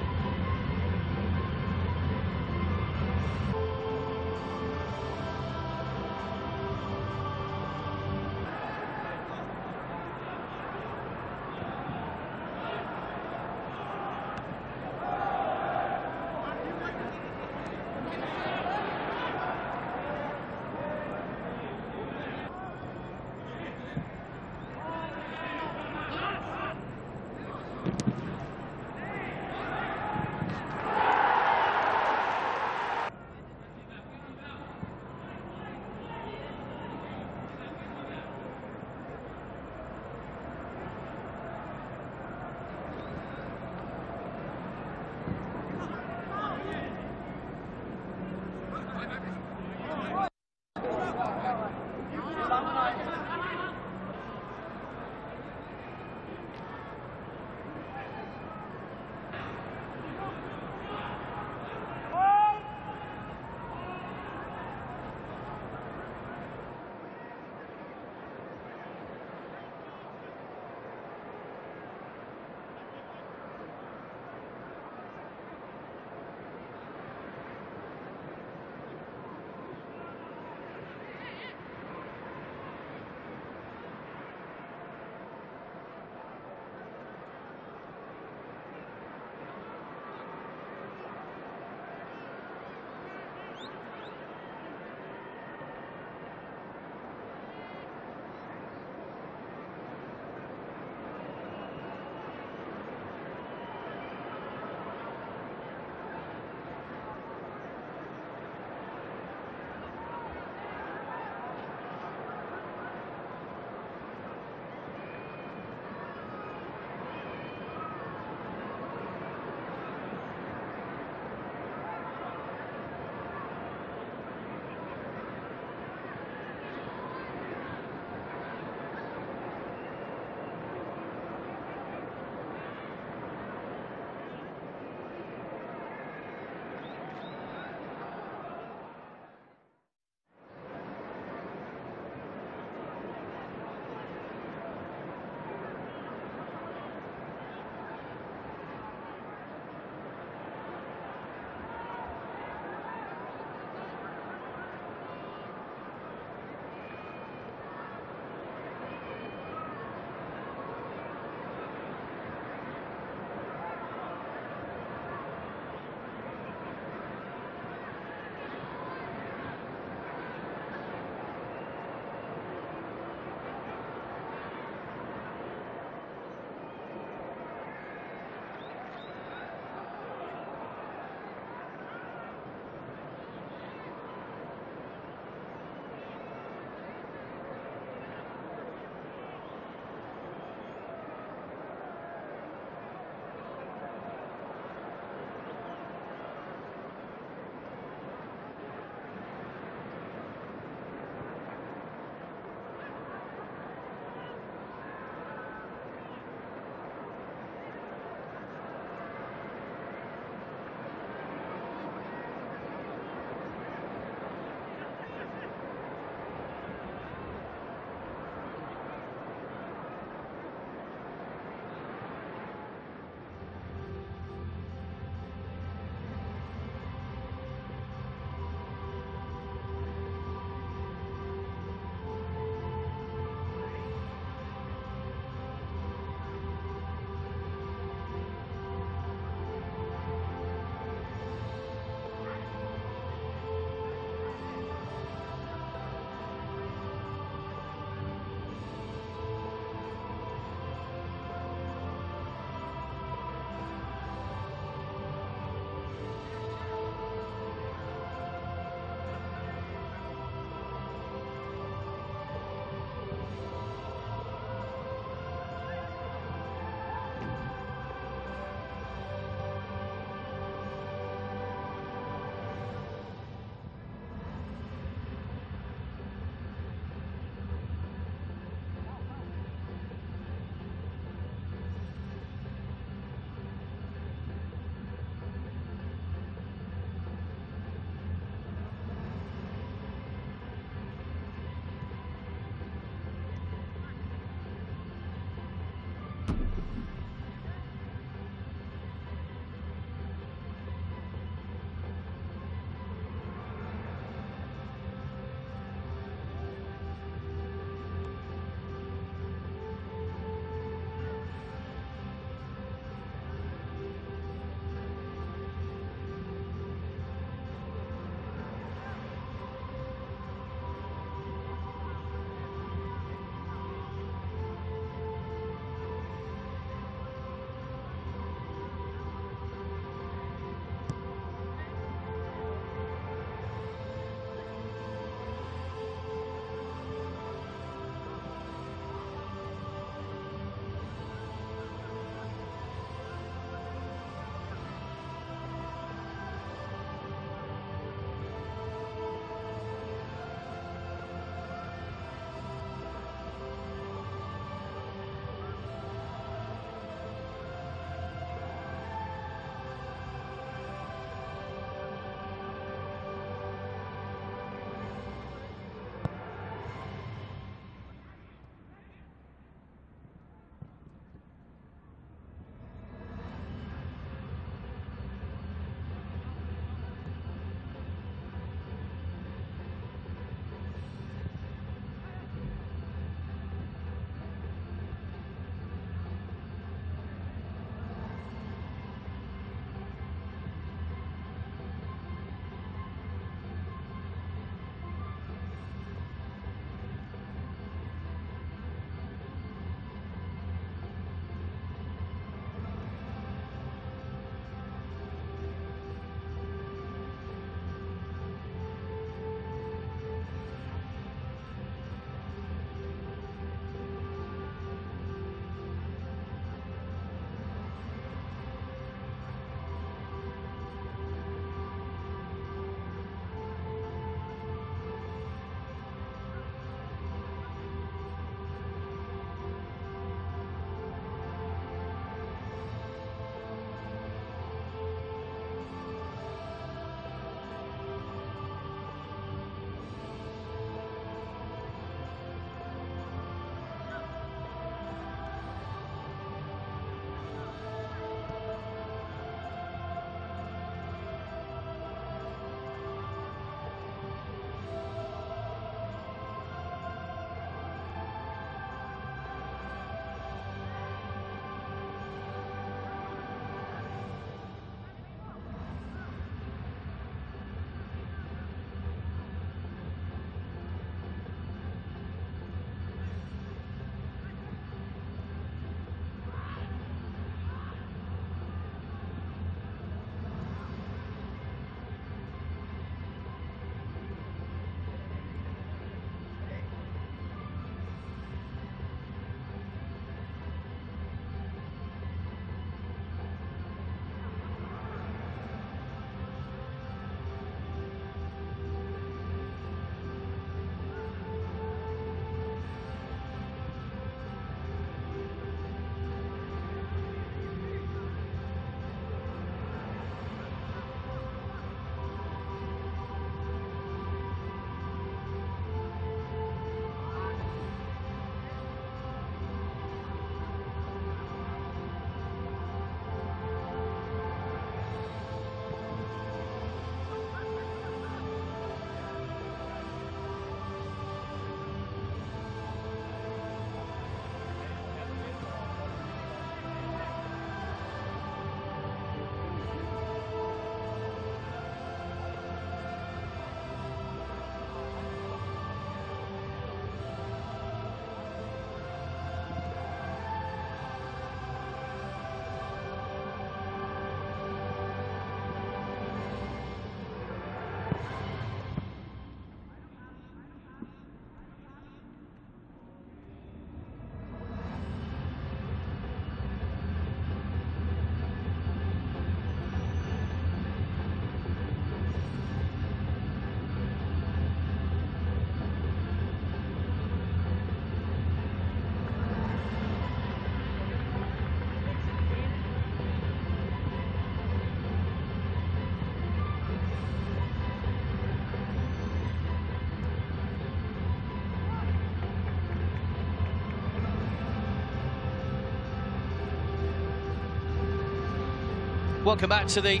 Welcome back to the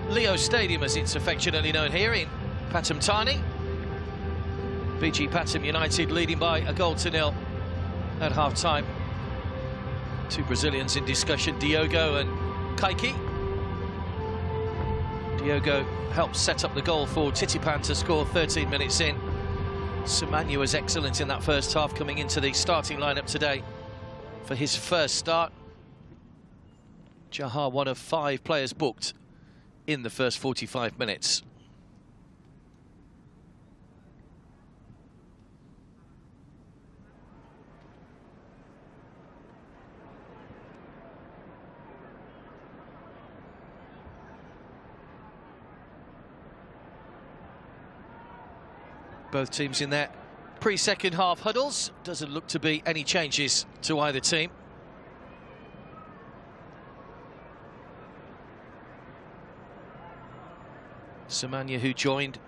Leo Stadium, as it's affectionately known here in Pathum. BG Pathum United leading by a goal to nil at half-time. Two Brazilians in discussion, Diogo and Kaiki. Diogo helped set up the goal for Titipan to score 13 minutes in. Semenya was excellent in that first half, coming into the starting lineup today for his first start. Jahar, one of 5 players booked in the first 45 minutes. Both teams in their pre-second half huddles. Doesn't look to be any changes to either team. Semenya, who joined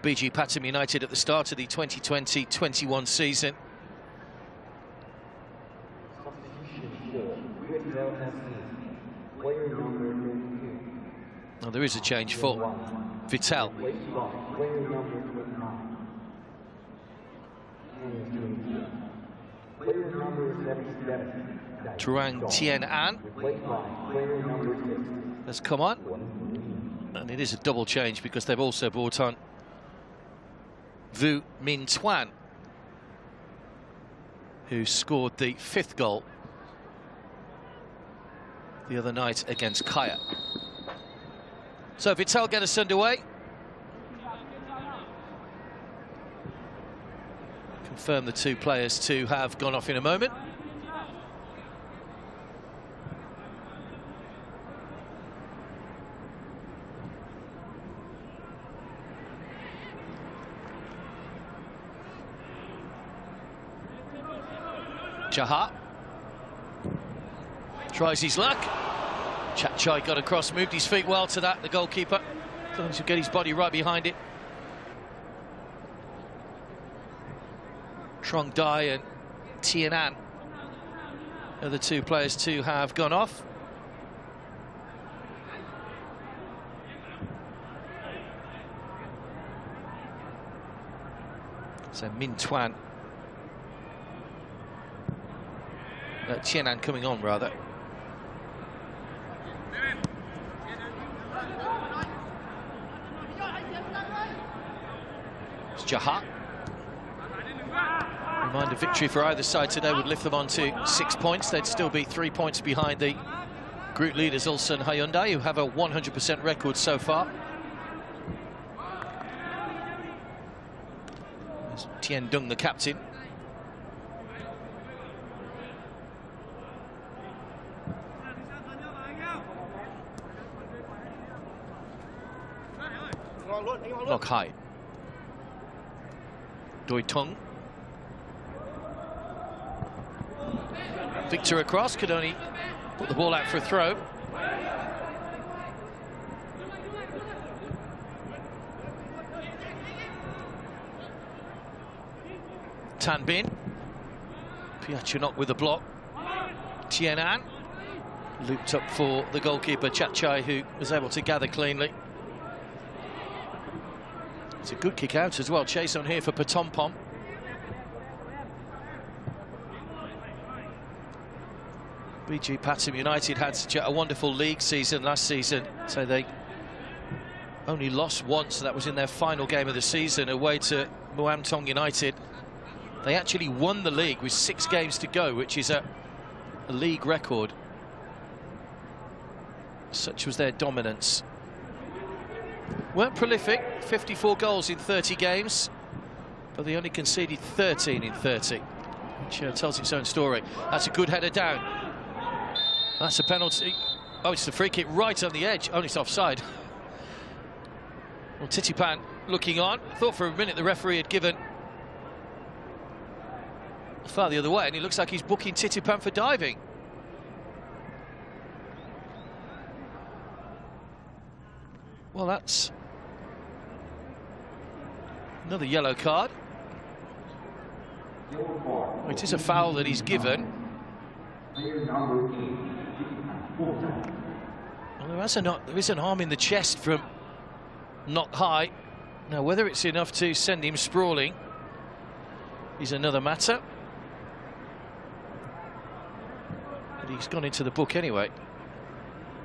BG Pathum United at the start of the 2020-21 season. Oh, there is a change for Viettel. Truong Tien An has come on, and it is a double change because they've also brought on Vu Minh Tuan, who scored the 5th goal the other night against Kaya. So Viettel get us underway. Confirm the 2 players to have gone off in a moment. Jahar tries his luck. Chachai got across, moved his feet well to that, the goalkeeper. As long as you get his body right behind it. Truong Dai and Tien An are the 2 players to have gone off. So Minh Tuan, Tien An coming on rather. It's Jahar. Reminder, victory for either side today would lift them on to 6 points. They'd still be 3 points behind the group leaders Ulsan Hyundai, who have a 100% record so far. There's Tien Dung, the captain. Lock high. Doi Tung. Victor across, could only put the ball out for a throw. Tan Bin. Piachinok with the block. Tien An looped up for the goalkeeper Chachai, who was able to gather cleanly. It's a good kick out as well. Chase on here for Pathum. BG Pathum United had such a wonderful league season last season, so they only lost once. That was in their final game of the season away to Muang Thong United. They actually won the league with 6 games to go, which is a league record. Such was their dominance. Weren't prolific, 54 goals in 30 games, but they only conceded 13 in 30, which tells its own story. That's a good header down. That's a penalty. Oh, it's a free kick right on the edge. Only it's offside. Well, Titipan looking on. Thought for a minute the referee had given far the other way, and it looks like he's booking Titipan for diving. Well, that's another yellow card. It is a foul that he's given. Well, There is an arm in the chest from Knock High. Now, whether it's enough to send him sprawling is another matter. But he's gone into the book anyway.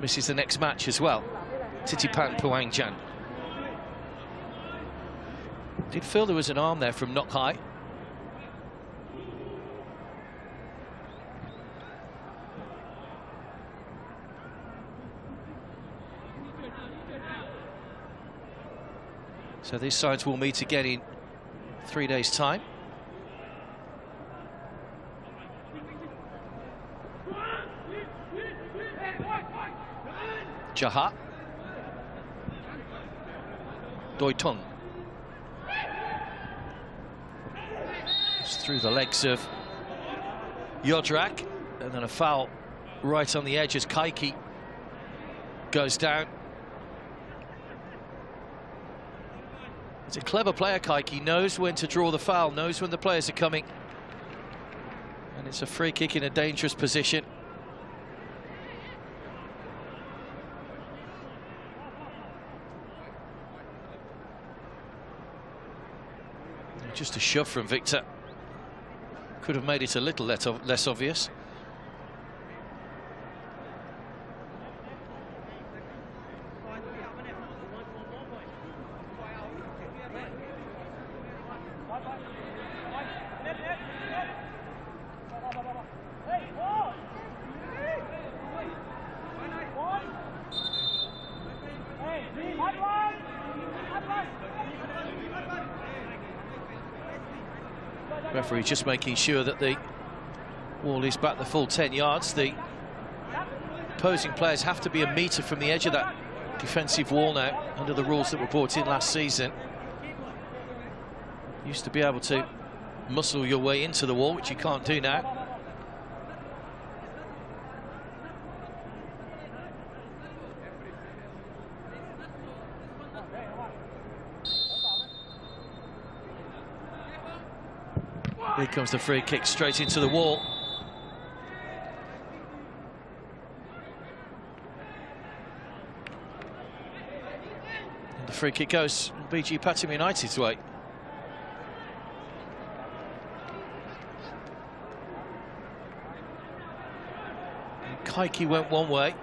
Misses the next match as well. Titipan Puangjan. Did feel there was an arm there from Knock High. So these sides will meet again in 3 days' time. Jaha. Doitung. It's through the legs of Yodrak, and then a foul right on the edge as Kaiki goes down. He's a clever player, Kaiki, knows when to draw the foul, knows when the players are coming. And it's a free kick in a dangerous position. Just a shove from Victor. Could have made it a little less obvious. Referee just making sure that the wall is back the full 10 yards. The opposing players have to be a metre from the edge of that defensive wall now, under the rules that were brought in last season. Used to be able to muscle your way into the wall, which you can't do now. Here comes the free kick straight into the wall. And the free kick goes BG Pathum United's way. And Kaiki went one way.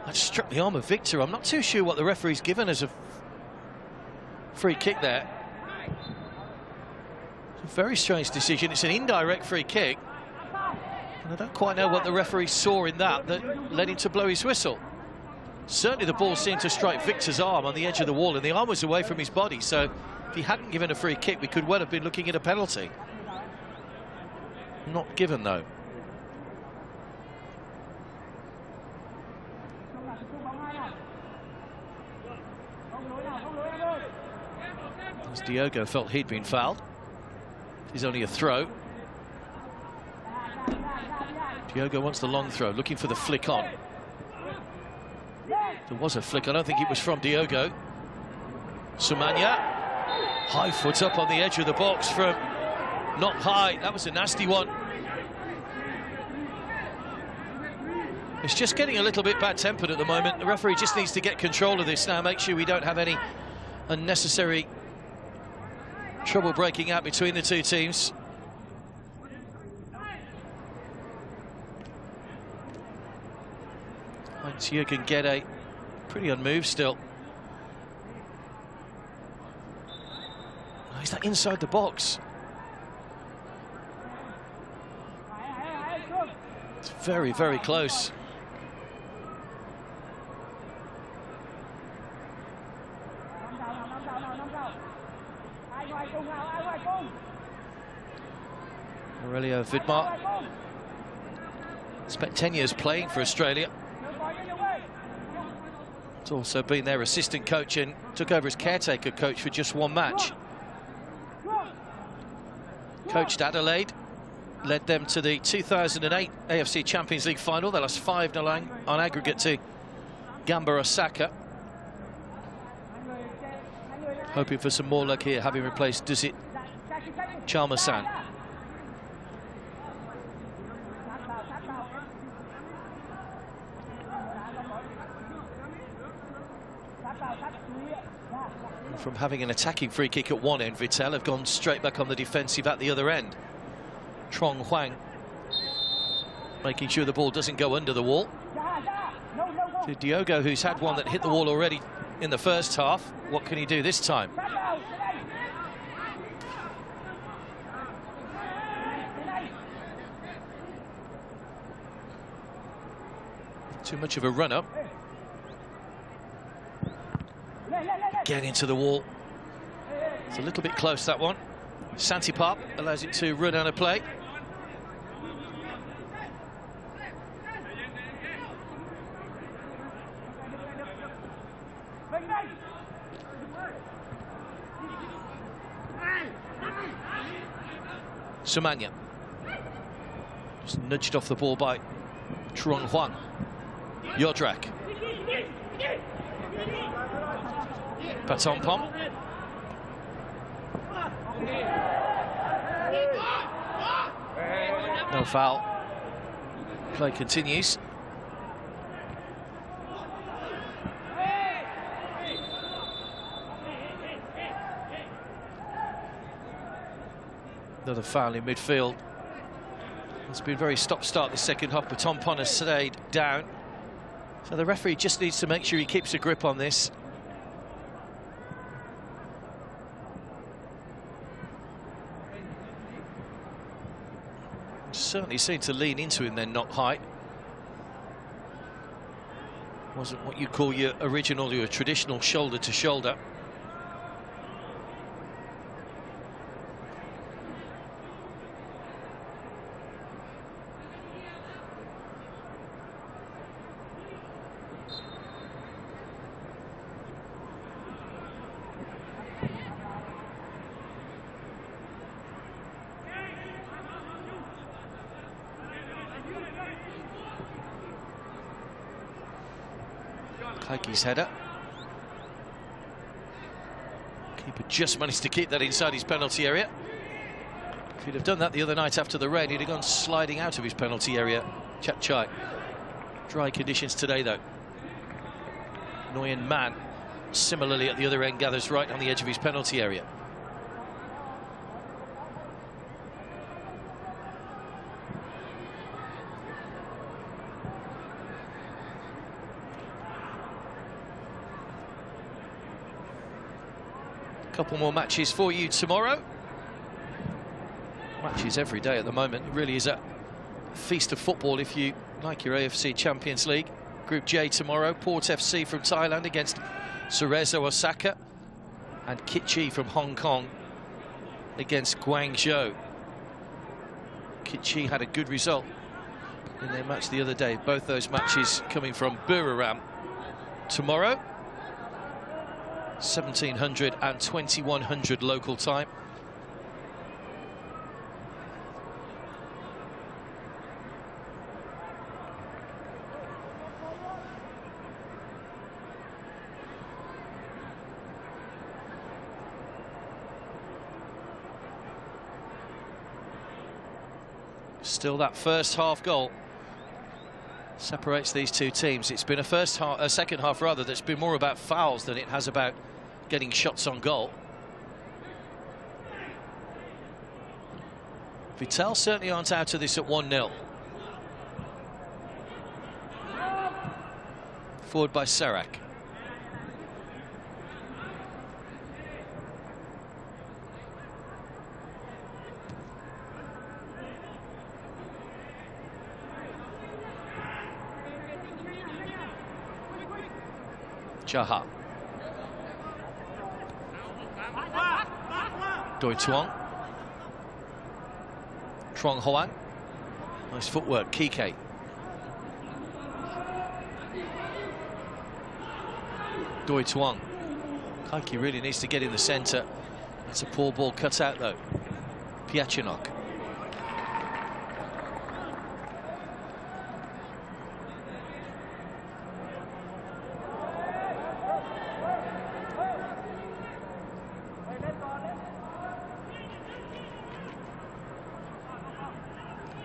That struck the arm of Victor. I'm not too sure what the referee's given as a free kick there. Very strange decision. It's an indirect free kick, and I don't quite know what the referee saw in that led him to blow his whistle. Certainly the ball seemed to strike Victor's arm on the edge of the wall, and the arm was away from his body, so if he hadn't given a free kick, we could well have been looking at a penalty. Not given, though. As Diogo felt he'd been fouled. Is only a throw. Diogo wants the long throw, looking for the flick on. There was a flick, I don't think it was from Diogo. Sumanya, high foot up on the edge of the box from Knock High. That was a nasty one. It's just getting a little bit bad-tempered at the moment. The referee just needs to get control of this now, make sure we don't have any unnecessary trouble breaking out between the two teams. Heinz-Jürgen Gede pretty unmoved still. Oh, is that inside the box? It's very, very close. Aurelio Vidmar spent 10 years playing for Australia. He's also been their assistant coach and took over as caretaker coach for just one match. Coached Adelaide, led them to the 2008 AFC Champions League final. They lost 5-0 on aggregate to Gamba Osaka. Hoping for some more luck here, having replaced Dusit Chalmasan. From having an attacking free kick at one end, Viettel have gone straight back on the defensive at the other end. Trong Huang making sure the ball doesn't go under the wall. To Diogo, who's had one that hit the wall already in the first half. What can he do this time? Too much of a run-up. Again into the wall. It's a little bit close, that one. Santipap allows it to run out of play. Sumanya. Just nudged off the ball by Trong Huang. Yodrak. Pathum. No foul. Play continues. Another foul in midfield. It's been very stop-start the second half, but Pathum has stayed down. So the referee just needs to make sure he keeps a grip on this. Certainly seemed to lean into him then, not high. Wasn't what you call your original, your traditional shoulder to shoulder. Haggy's header. Keeper just managed to keep that inside his penalty area. If he'd have done that the other night after the rain, he'd have gone sliding out of his penalty area. Chapchai. Dry conditions today, though. Nguyen Man, similarly at the other end, gathers right on the edge of his penalty area. Couple more matches for you tomorrow. Matches every day at the moment. It really is a feast of football if you like your AFC Champions League. Group J tomorrow, Port FC from Thailand against Cerezo Osaka, and Kitchi from Hong Kong against Guangzhou. Kitchi had a good result in their match the other day. Both those matches coming from Buriram. Tomorrow, 1700 and 2100 local time. Still that first half goal separates these two teams. It's been a second half rather, that's been more about fouls than it has about getting shots on goal. Viettel certainly aren't out of this at 1-0. Forward by Serak. Jaha. Doi Tuong. Trong Huang. Nice footwork. Kike. Doi Tuong. Kike really needs to get in the centre. That's a poor ball cut out though. Piachinok.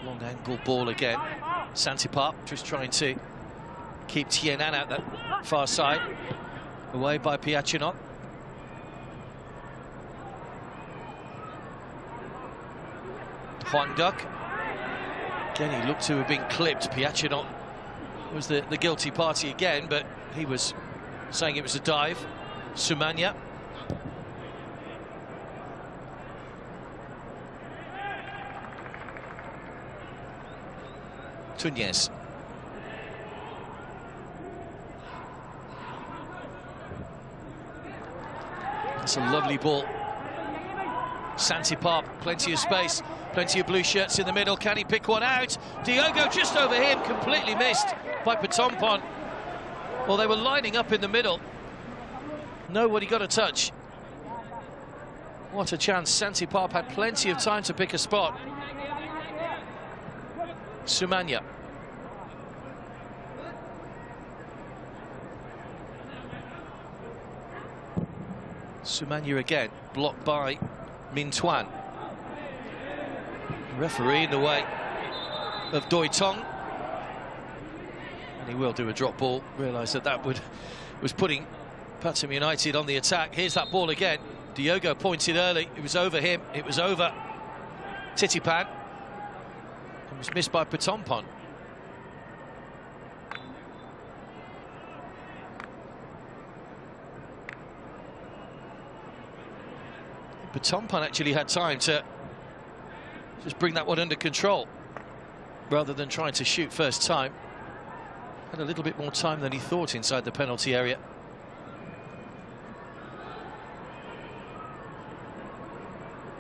Long angle ball again. Santipap just trying to keep Tienan out that far side. Away by Piachinot. Huang Duck. Again, he looked to have been clipped. Piachinot was the guilty party again, but he was saying it was a dive. Sumanya. Tunez. That's a lovely ball. Santipop, plenty of space, plenty of blue shirts in the middle. Can he pick one out? Diogo just over him, completely missed by Pathum. Well, they were lining up in the middle. Nobody got a touch. What a chance. Santipop had plenty of time to pick a spot. Sumanya. Sumanya again, blocked by Minh Tuan. Referee in the way of Doi Tong. And he will do a drop ball. Realised that was putting Pathum United on the attack. Here's that ball again. Diogo pointed early. It was over him. It was over Titipan. It was missed by Pathum. Pathum actually had time to just bring that one under control rather than trying to shoot first time. Had a little bit more time than he thought inside the penalty area.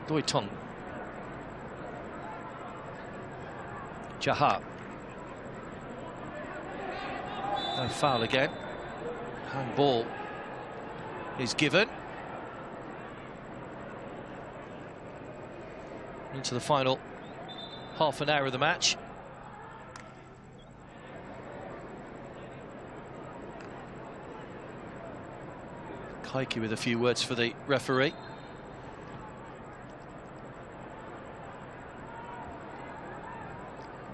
Doi Tong. Jaha. No foul again. Handball is given. Into the final half an hour of the match. Kaiki with a few words for the referee.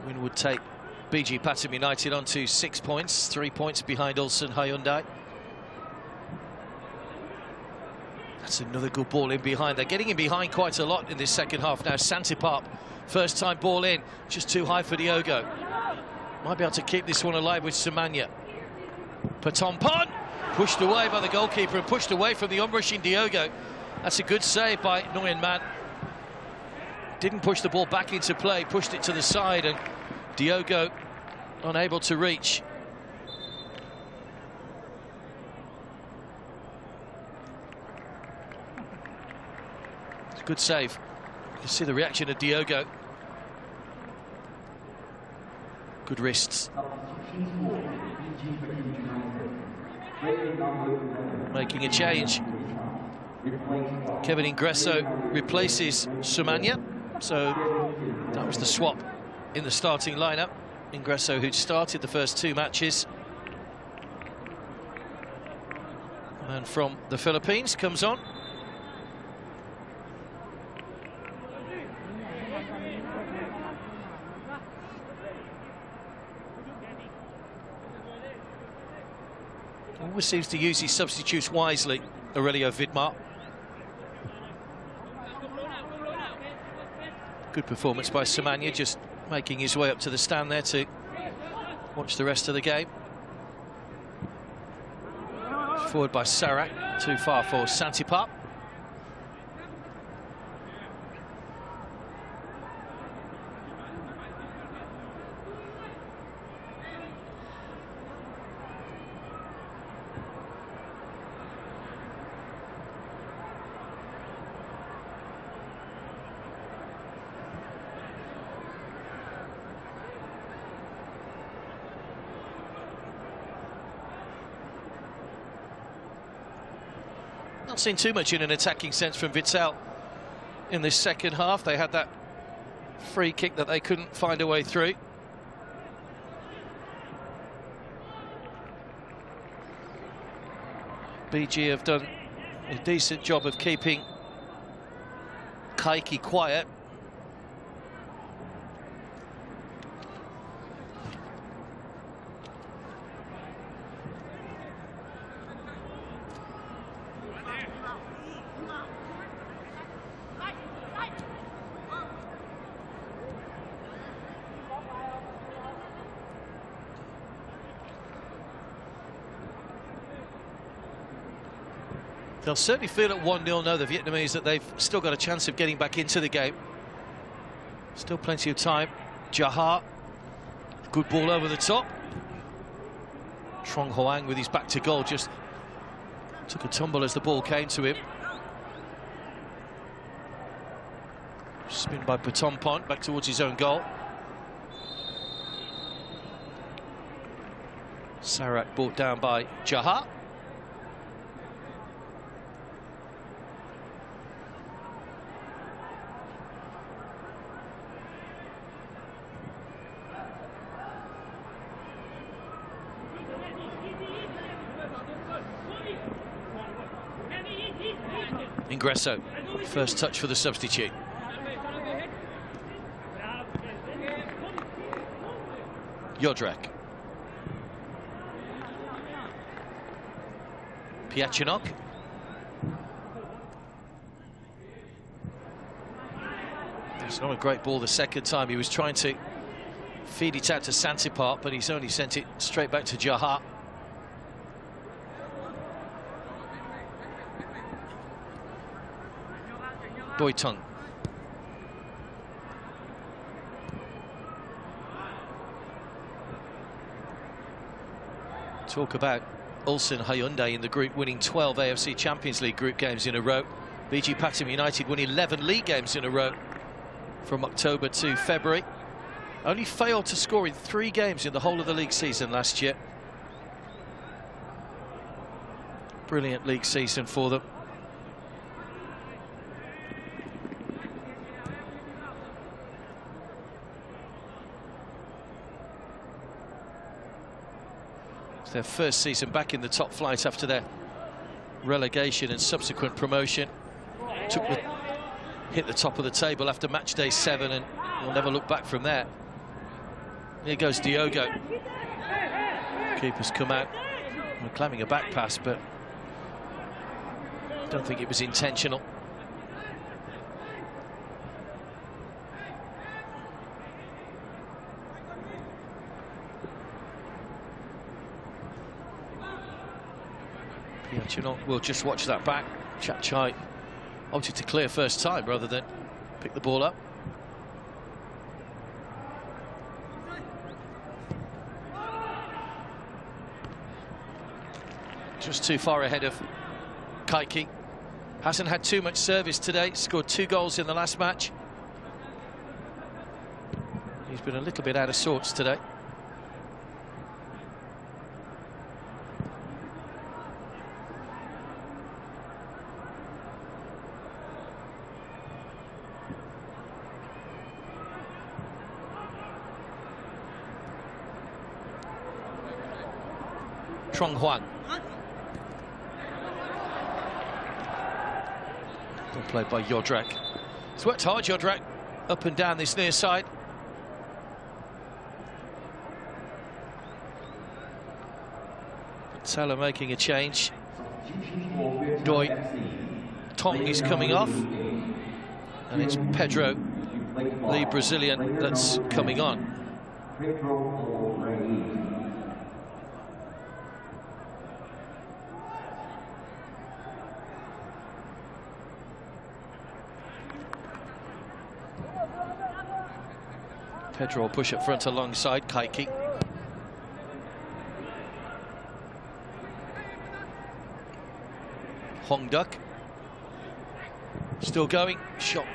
Win would take BG Pathum United on to 6 points, 3 points behind Ulsan Hyundai. That's another good ball in behind. They're getting in behind quite a lot in this second half now. Santipop, first time ball in, just too high for Diogo. Might be able to keep this one alive with Sumanya. Pathum pushed away by the goalkeeper and pushed away from the onrushing Diogo. That's a good save by Nguyen Man. Didn't push the ball back into play, pushed it to the side, and Diogo unable to reach. It's a good save. You can see the reaction of Diogo. Good wrists. Making a change. Kevin Ingresso replaces Sumanya. So that was the swap in the starting lineup. Ingresso, who'd started the first 2 matches. And from the Philippines comes on. Always seems to use his substitutes wisely, Aurelio Vidmar. Good performance by Sumanya, just making his way up to the stand there to watch the rest of the game. Forward by Sarak, too far for Santipop. Not seen too much in an attacking sense from Viettel in this second half. They had that free kick that they couldn't find a way through. BG have done a decent job of keeping Kaiki quiet. They'll certainly feel at 1-0 know, the Vietnamese, that they've still got a chance of getting back into the game. Still plenty of time. Jaha, good ball over the top. Trong Hoang with his back to goal just took a tumble as the ball came to him. Spin by Pathum back towards his own goal. Sarak brought down by Jaha. Ingresso, first touch for the substitute. Jodrak. Piachinok. It's not a great ball the second time. He was trying to feed it out to Santipart, but he's only sent it straight back to Jaha. Boytung. Talk about Ulsan Hyundai in the group winning 12 AFC Champions League group games in a row. BG Pathum United won 11 league games in a row from October to February. Only failed to score in 3 games in the whole of the league season last year. Brilliant league season for them. Their first season back in the top flight after their relegation and subsequent promotion. Hit the top of the table after match day 7 and will never look back from there. Here goes Diogo. Keeper's come out. We're claiming a back pass, but I don't think it was intentional. We'll just watch that back. Chapchai opted to clear first time rather than pick the ball up. Just too far ahead of Kaiki. Hasn't had too much service today. Scored 2 goals in the last match. He's been a little bit out of sorts today. Trong Hoang. Well played by Jodrak. He's worked hard, Jodrak, up and down this near side. Salah making a change. Doi Tong is coming off. And it's Pedro, the Brazilian, that's coming on. Pedro will push up front alongside Kaiki. Hong Duck. Still going. Shot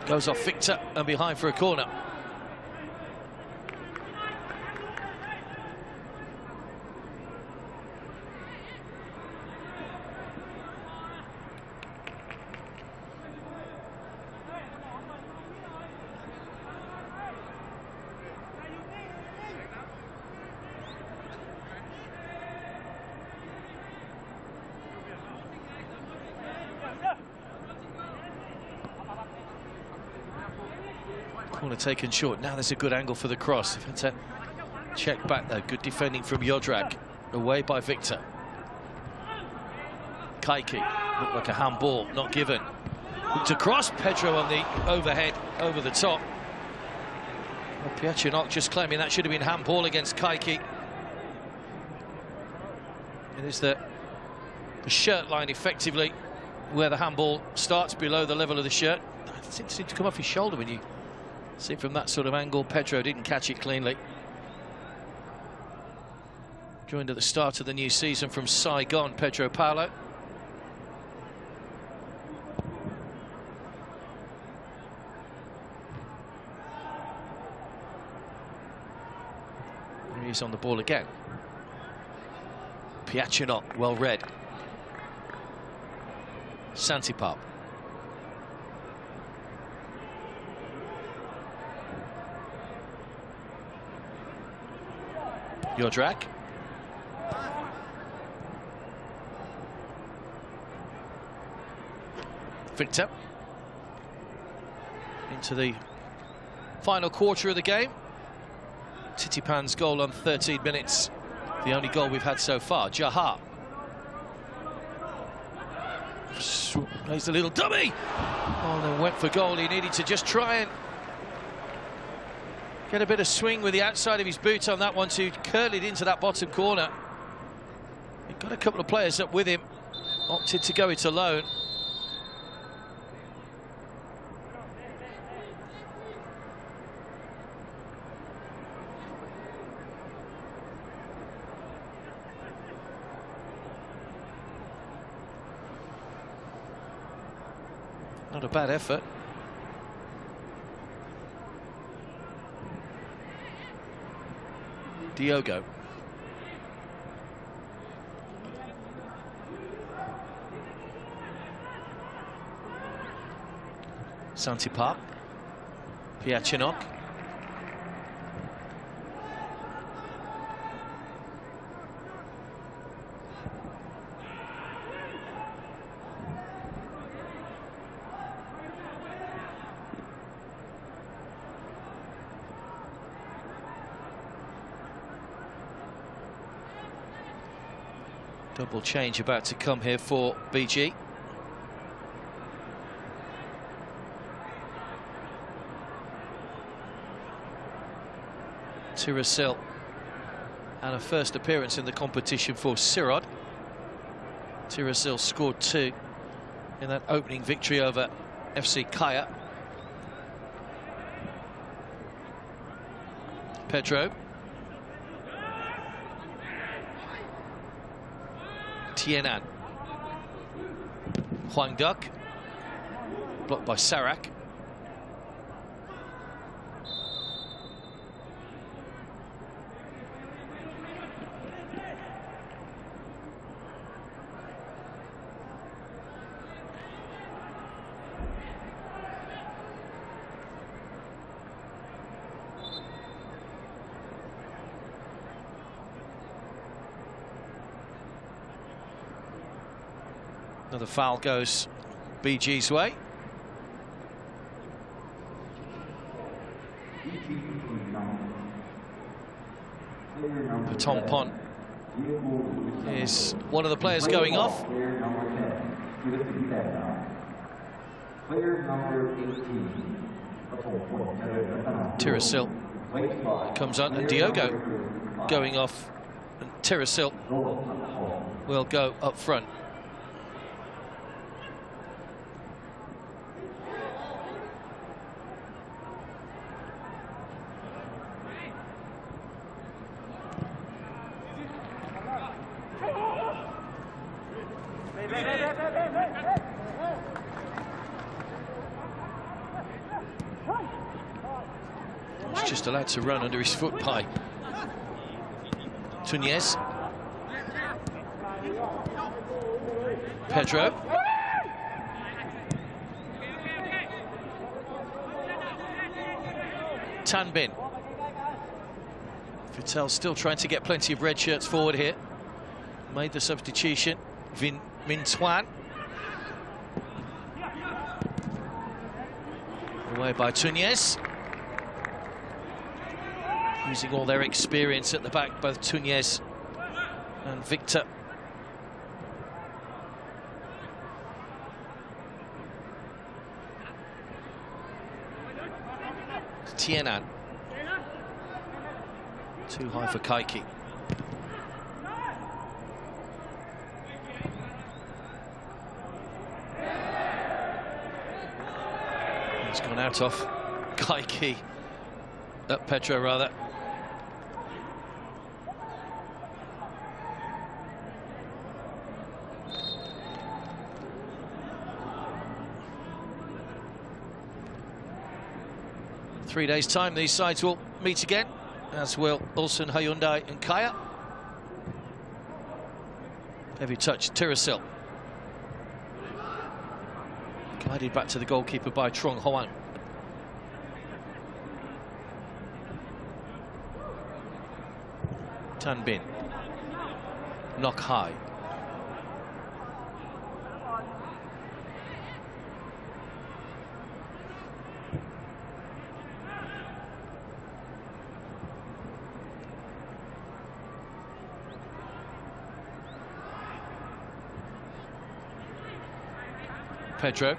goes off Victor and behind for a corner. Corner taken short. Now there's a good angle for the cross. Had to check back there. Good defending from Jodrak. Away by Victor. Kaiki. Looked like a handball. Not given. Looked across. Pedro on the overhead. Over the top. Well, Piachinok just claiming that should have been handball against Kaiki. It is the shirt line effectively where the handball starts below the level of the shirt. It seemed to come off his shoulder when you see it from that sort of angle. Pedro didn't catch it cleanly. Joined at the start of the new season from Saigon, Pedro Paulo. He's on the ball again. Piachinot, well read. Santipap. Jodrak. Victor. Into the final quarter of the game. Titipan's goal on 13 minutes, the only goal we've had so far. Jaha. Plays a little dummy. Oh, then went for goal. He needed to just try and get a bit of swing with the outside of his boot on that one to curl it into that bottom corner. He got a couple of players up with him, opted to go it alone. Not a bad effort. Diogo. Santipap. Piachinot. Double change about to come here for BG. Tirasil, and a first appearance in the competition for Sirod. Tirasil scored 2 in that opening victory over FC Kaya. Pedro. Tienan. Huang Duck. Blocked by Sarak. Another foul goes BG's way. Pathum is one of the players going off. Tirasil comes on, and Diogo going off, and Tirasil will go up front. He's just allowed to run under his foot by Tunez. Pedro. Tanbin. Viettel still trying to get plenty of red shirts forward here. Made the substitution. Min Tuan. Away by Tunez. Using all their experience at the back, both Tunez and Victor. Tienan. Too high for Kaiki. He's gone out off Kaiki. Pedro, rather. In 3 days' time, these sides will meet again, as will Ulsan Hyundai and Kaya. Heavy touch, Tirasil. Guided back to the goalkeeper by Trong Hoan. Tan Bin. Knock high. Pedro.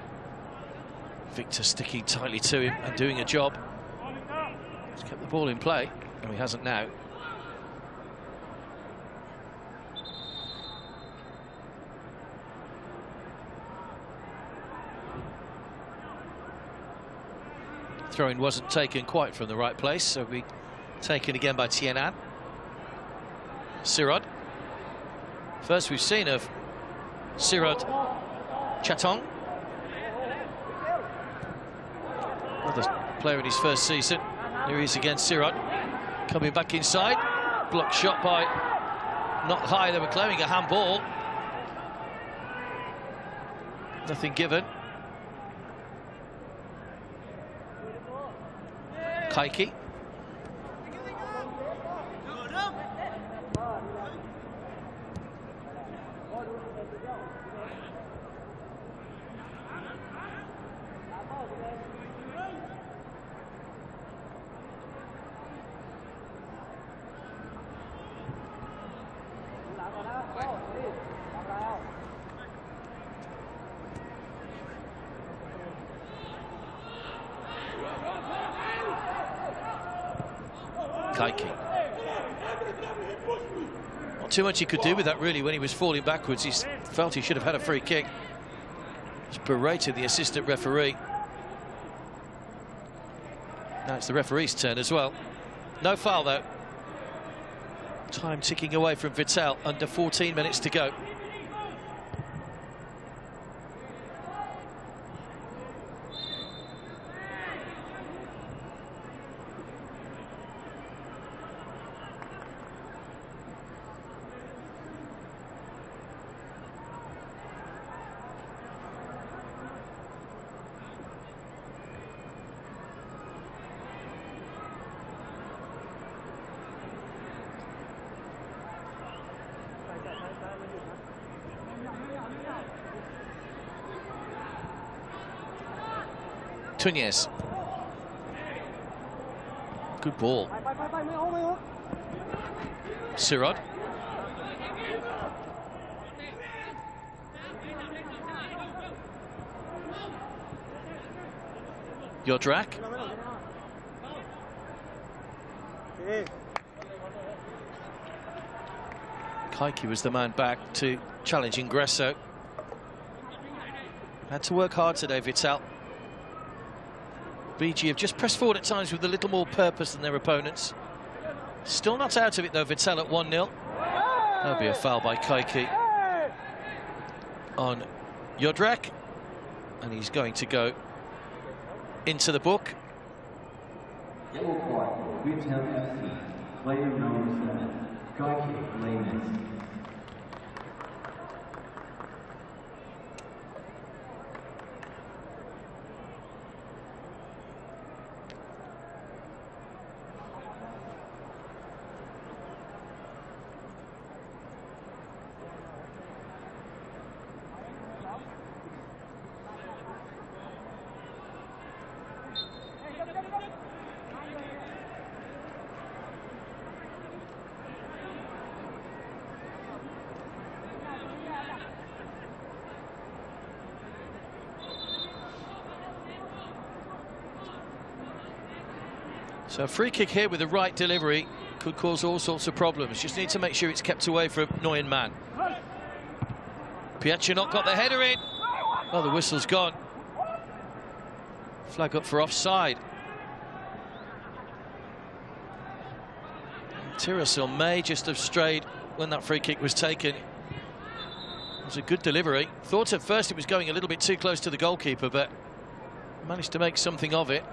Victor sticking tightly to him and doing a job. He's kept the ball in play, and he hasn't now. Throw-in wasn't taken quite from the right place, so it'll be taken again by Tienan. Sirod. First we've seen of Sirod Chatong. Another player in his first season. Here he is again, Sirod. Coming back inside. Blocked shot by Not High. They were claiming a handball. Nothing given. Kaiki. Kaiki. Not too much he could do with that, really, when he was falling backwards. He felt he should have had a free kick. Just berated the assistant referee. Now it's the referee's turn as well. No foul, though. Time ticking away from Viettel, under 14 minutes to go. Tunez. Good ball. Sirod. Yodrak. Kaiki was the man back to challenge Ingresso. Had to work hard today, Viettel. VG have just pressed forward at times with a little more purpose than their opponents. Still not out of it, though, Viettel at 1-0. That'll be a foul by Kaiki on Yodrak. And he's going to go into the book. Yellow card, Viettel FC, player number 7, Kaiki Lainez. So a free kick here with the right delivery could cause all sorts of problems. Just need to make sure it's kept away from Nguyen Man. Pietronok got the header in. Oh, the whistle's gone. Flag up for offside. Tirasil may just have strayed when that free kick was taken. It was a good delivery. Thought at first it was going a little bit too close to the goalkeeper, but managed to make something of it.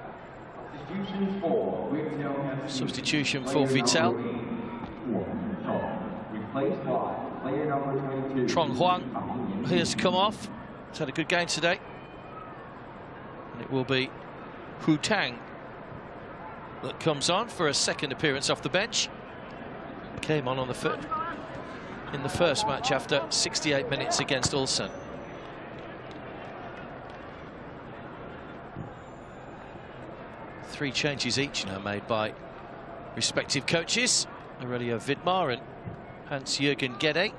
Substitution for Viettel. Trong Huang has come off. He's had a good game today. And it will be Hu Tang that comes on for a second appearance off the bench. Came on in the first match after 68 minutes against Ulsan. Three changes each now made by respective coaches. Aurelio Vidmar and Hans-Jürgen Gede.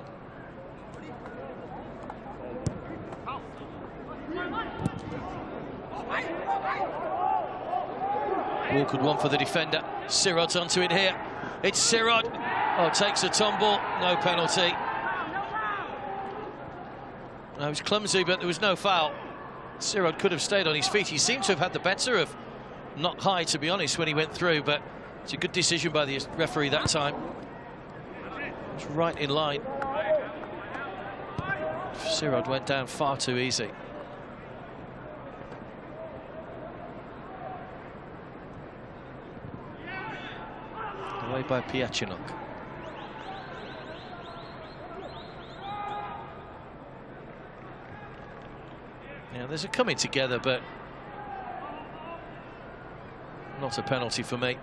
Awkward one for the defender. Sirod's onto it here. It's Sirod. Oh, takes a tumble. No penalty. No, it was clumsy, but there was no foul. Sirod could have stayed on his feet. He seemed to have had the better of not high, to be honest, when he went through, but it's a good decision by the referee that time. It was right in line. Sirod went down far too easy. Away by Piachinok. Yeah, there's a coming together, but not a penalty for me.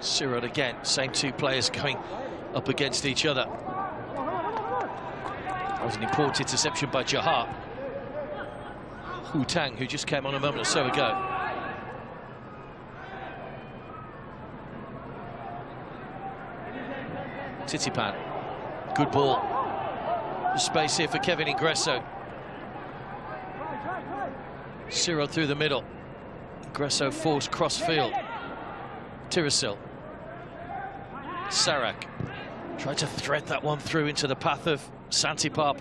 Sirod again, same two players going up against each other. That was an important interception by Jahar. Hu Tang, who just came on a moment or so ago. Titipan, good ball. The space here for Kevin Ingresso. Sirod through the middle. Ingresso forced cross-field. Tirasil. Sarak tried to thread that one through into the path of Santipap.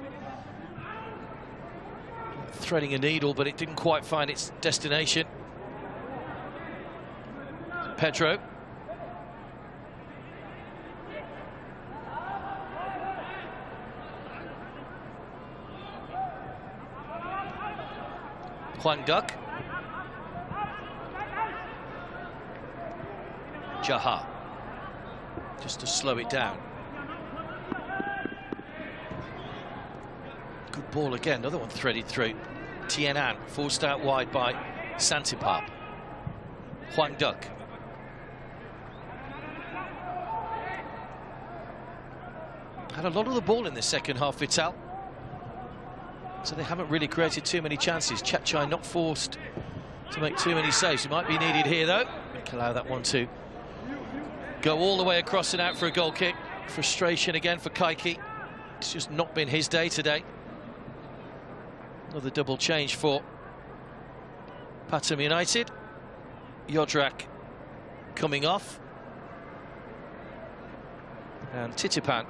Threading a needle, but it didn't quite find its destination. Pedro. Huang Duck. Jahar. Just to slow it down. Good ball again, another one threaded through. Tienan forced out wide by Santipap. Huang Duck. Had a lot of the ball in the second half, Viettel. So they haven't really created too many chances. Chachai not forced to make too many saves. It might be needed here, though. Allow that one to go all the way across and out for a goal kick. Frustration again for Kaiki. It's just not been his day today. Another double change for Pathum United. Yodrak coming off. And Titipan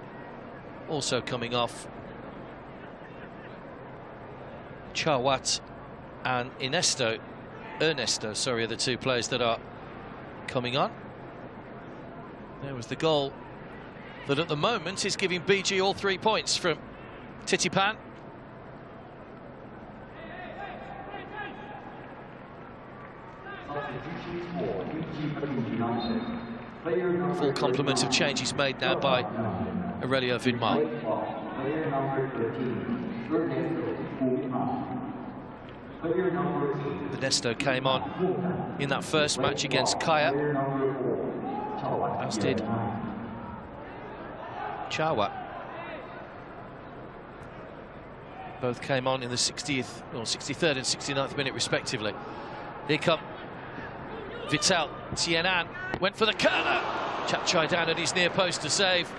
also coming off. Chawat and Ernesto, sorry, are the two players that are coming on. There was the goal that at the moment is giving BG all 3 points from Titipan. Full complement of changes made now by Aurelio Vidmar. Ernesto came on in that first match against Kaya, as did Chawa. Both came on in the 60th, or 63rd and 69th minute respectively. Here come Viettel. Tienan went for the corner. Chachai down at his near post to save.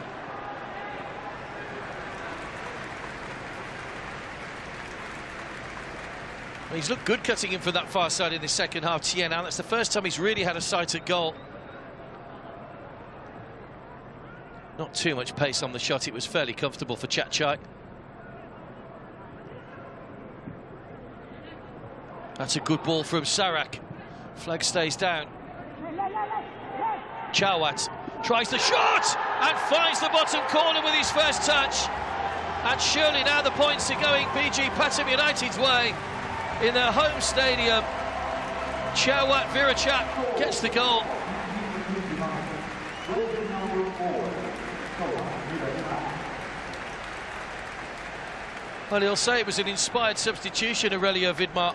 He's looked good cutting in for that far side in the second half, Tienan. That's the first time he's really had a sight at goal. Not too much pace on the shot. It was fairly comfortable for Chachai. That's a good ball from Sarak. Flag stays down. Chawat tries the shot and finds the bottom corner with his first touch. And surely now the points are going BG Pathum United's way in their home stadium. Chawat Virachat gets the goal. Well, he'll say it was an inspired substitution, Aurelio Vidmar.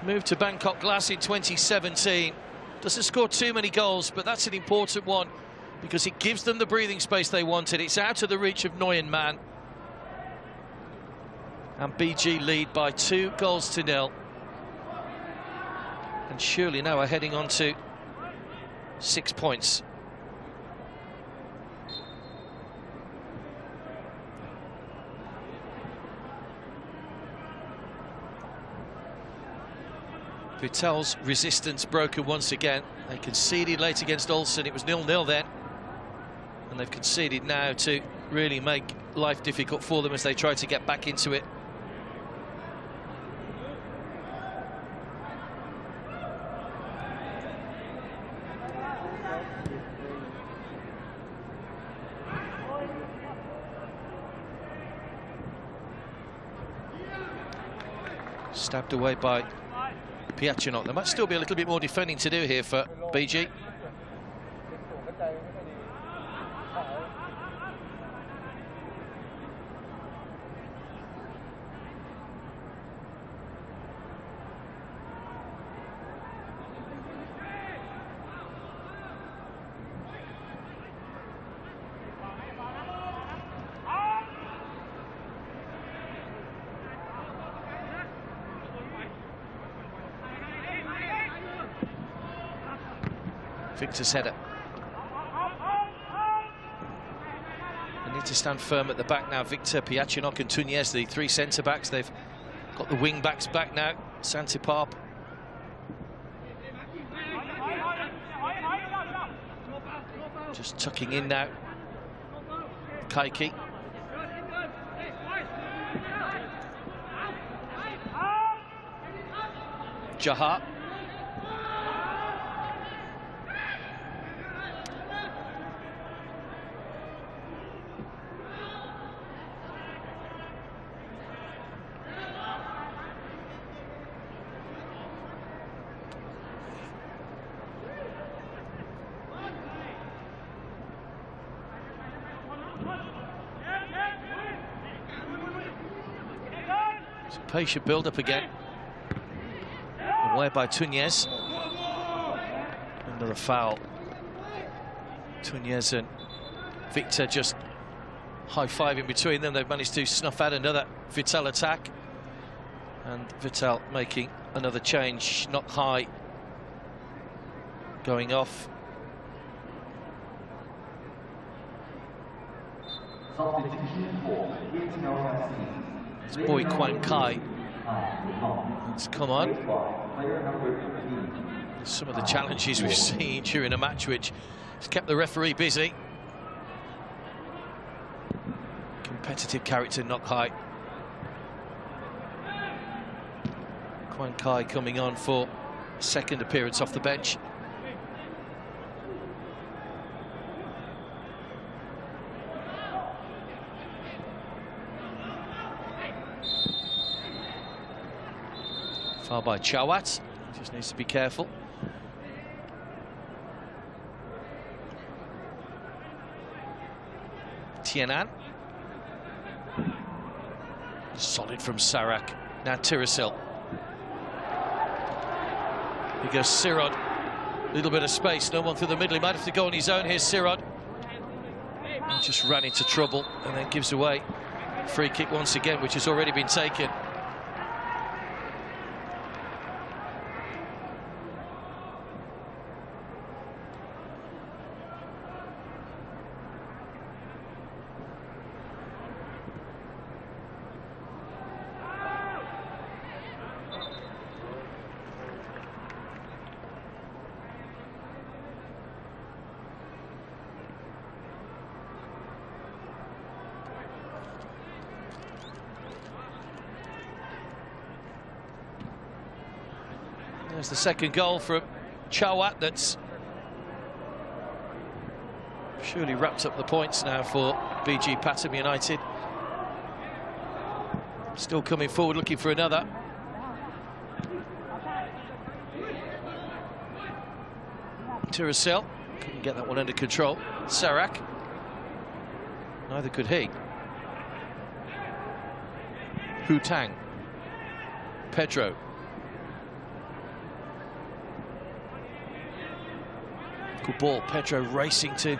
Moved to Bangkok Glass in 2017. Doesn't score too many goals, but that's an important one because it gives them the breathing space they wanted. It's out of the reach of Nguyen Man. And BG lead by 2-0. And surely now are heading on to 6 points. Viettel's resistance broken once again. They conceded late against Olsen. It was 0-0 then. And they've conceded now to really make life difficult for them as they try to get back into it. Stabbed away by Piachinot. There might still be a little bit more defending to do here for BG. Victor's header. They need to stand firm at the back now. Victor, Piachinok and Tunez, the 3 centre-backs. They've got the wing-backs back now. Santipap. Just tucking in now. Kaiki. Jaha. Patient build-up again. Away by Tunez. Another foul. Tunez and Victor just high-fiving between them. They've managed to snuff out another Viettel attack. And Viettel making another change. Not high. Going off. It's Boy Kwan Kai. It's come on. Some of the challenges we've seen during a match which has kept the referee busy. Competitive character, not high. Kwan Kai coming on for second appearance off the bench. Foul by Chawat, just needs to be careful. Tienan. Solid from Sarak. Now Tirasil. Here goes Sirod. A little bit of space, no one through the middle. He might have to go on his own. Here's Sirod. He just ran into trouble and then gives away. Free kick once again, which has already been taken. There's the second goal from Chawat that's surely wrapped up the points now for BG Pathum United. Still coming forward, looking for another. Tiracel couldn't get that one under control. Sarak, neither could he. Hu Tang, Pedro. Good ball, Pedro racing to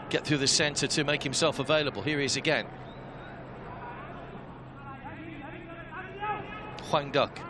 get through the centre to make himself available. Here he is again. Huang Duck.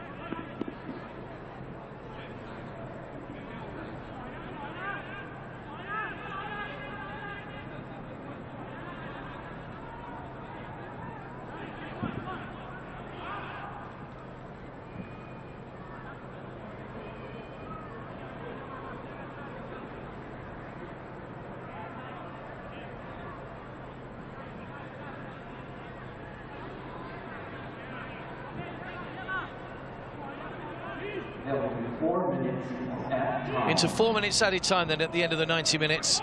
Into 4 minutes added time then at the end of the 90 minutes.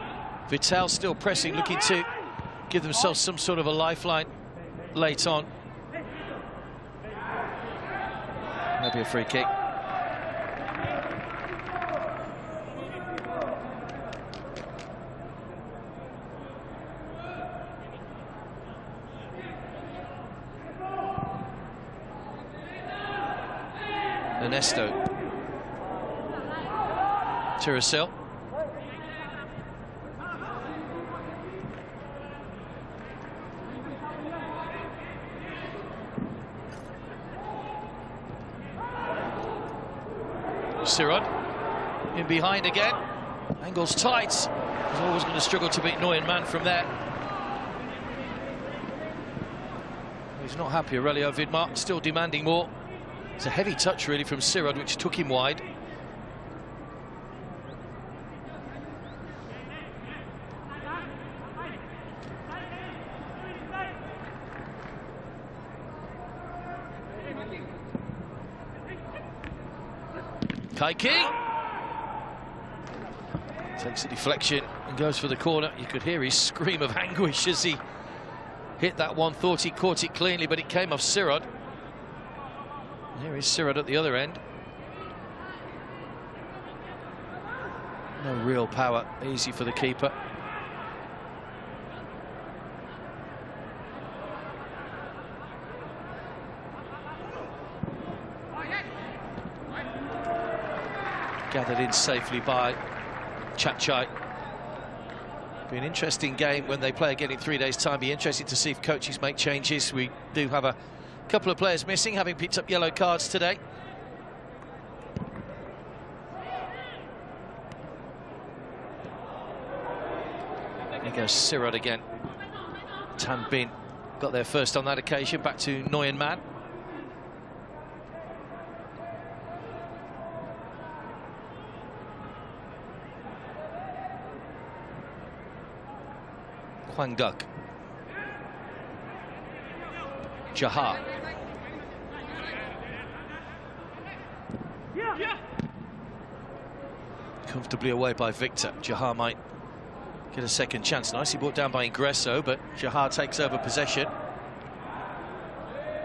Viettel still pressing, looking to give themselves some sort of a lifeline late on. Maybe a free kick. Ernesto. Tiracel. Sirod in behind again. Angle's tight. He's always going to struggle to beat Nguyen Man from there. He's not happy. Aurelio Vidmar still demanding more. It's a heavy touch really from Sirod, which took him wide. Kaiki takes a deflection and goes for the corner. You could hear his scream of anguish as he hit that one. Thought he caught it cleanly, but it came off Sirod. Here is Sirod at the other end. No real power, easy for the keeper. Gathered in safely by Chachai. Be an interesting game when they play again in 3 days' time. Be interesting to see if coaches make changes. We do have a couple of players missing, having picked up yellow cards today. There goes Sirod again. Tan Bin got there first on that occasion. Back to Nguyen Man. Huang Duck. Jahar. Comfortably away by Victor. Jahar might get a second chance. Nicely brought down by Ingresso, but Jahar takes over possession.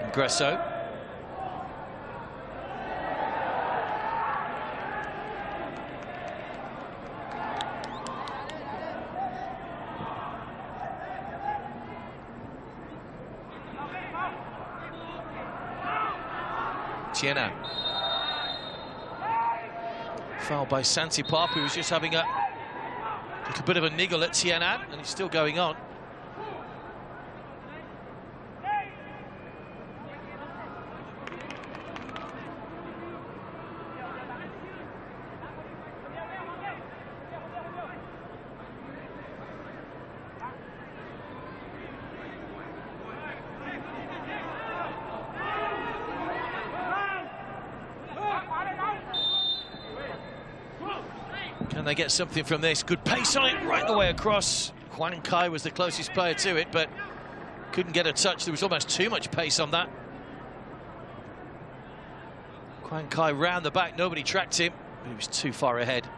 Ingresso. Tienan. Foul by Santipap, who was just having a little bit of a niggle at Tienan, and he's still going on. Can they get something from this? Good pace on it, right the way across. Huang Kai was the closest player to it, but couldn't get a touch. There was almost too much pace on that. Quang Kai round the back, nobody tracked him, but he was too far ahead.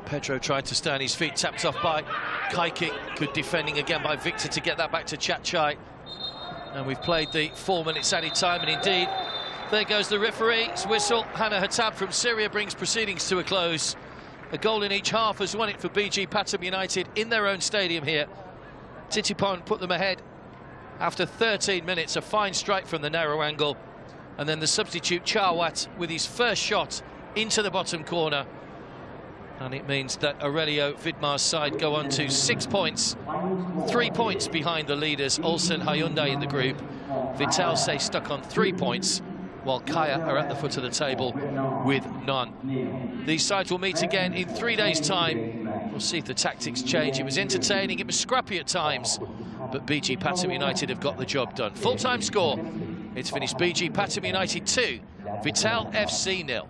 Pedro tried to stay on his feet, tapped off by Kai Kick. Good defending again by Victor to get that back to Chatchai. And we've played the 4 minutes added time, and indeed, there goes the referee's whistle. Hannah Hattab from Syria brings proceedings to a close. A goal in each half has won it for BG Pathum United in their own stadium here. Titipon put them ahead after 13 minutes, a fine strike from the narrow angle. And then the substitute Chawat with his first shot into the bottom corner. And it means that Aurelio Vidmar's side go on to 6 points, 3 points behind the leaders, Ulsan Hyundai in the group. Viettel stay stuck on 3 points, while Kaya are at the foot of the table with none. These sides will meet again in 3 days' time. We'll see if the tactics change. It was entertaining, it was scrappy at times, but BG Pathum United have got the job done. Full-time score, it's finished BG Pathum United 2, Viettel FC 0.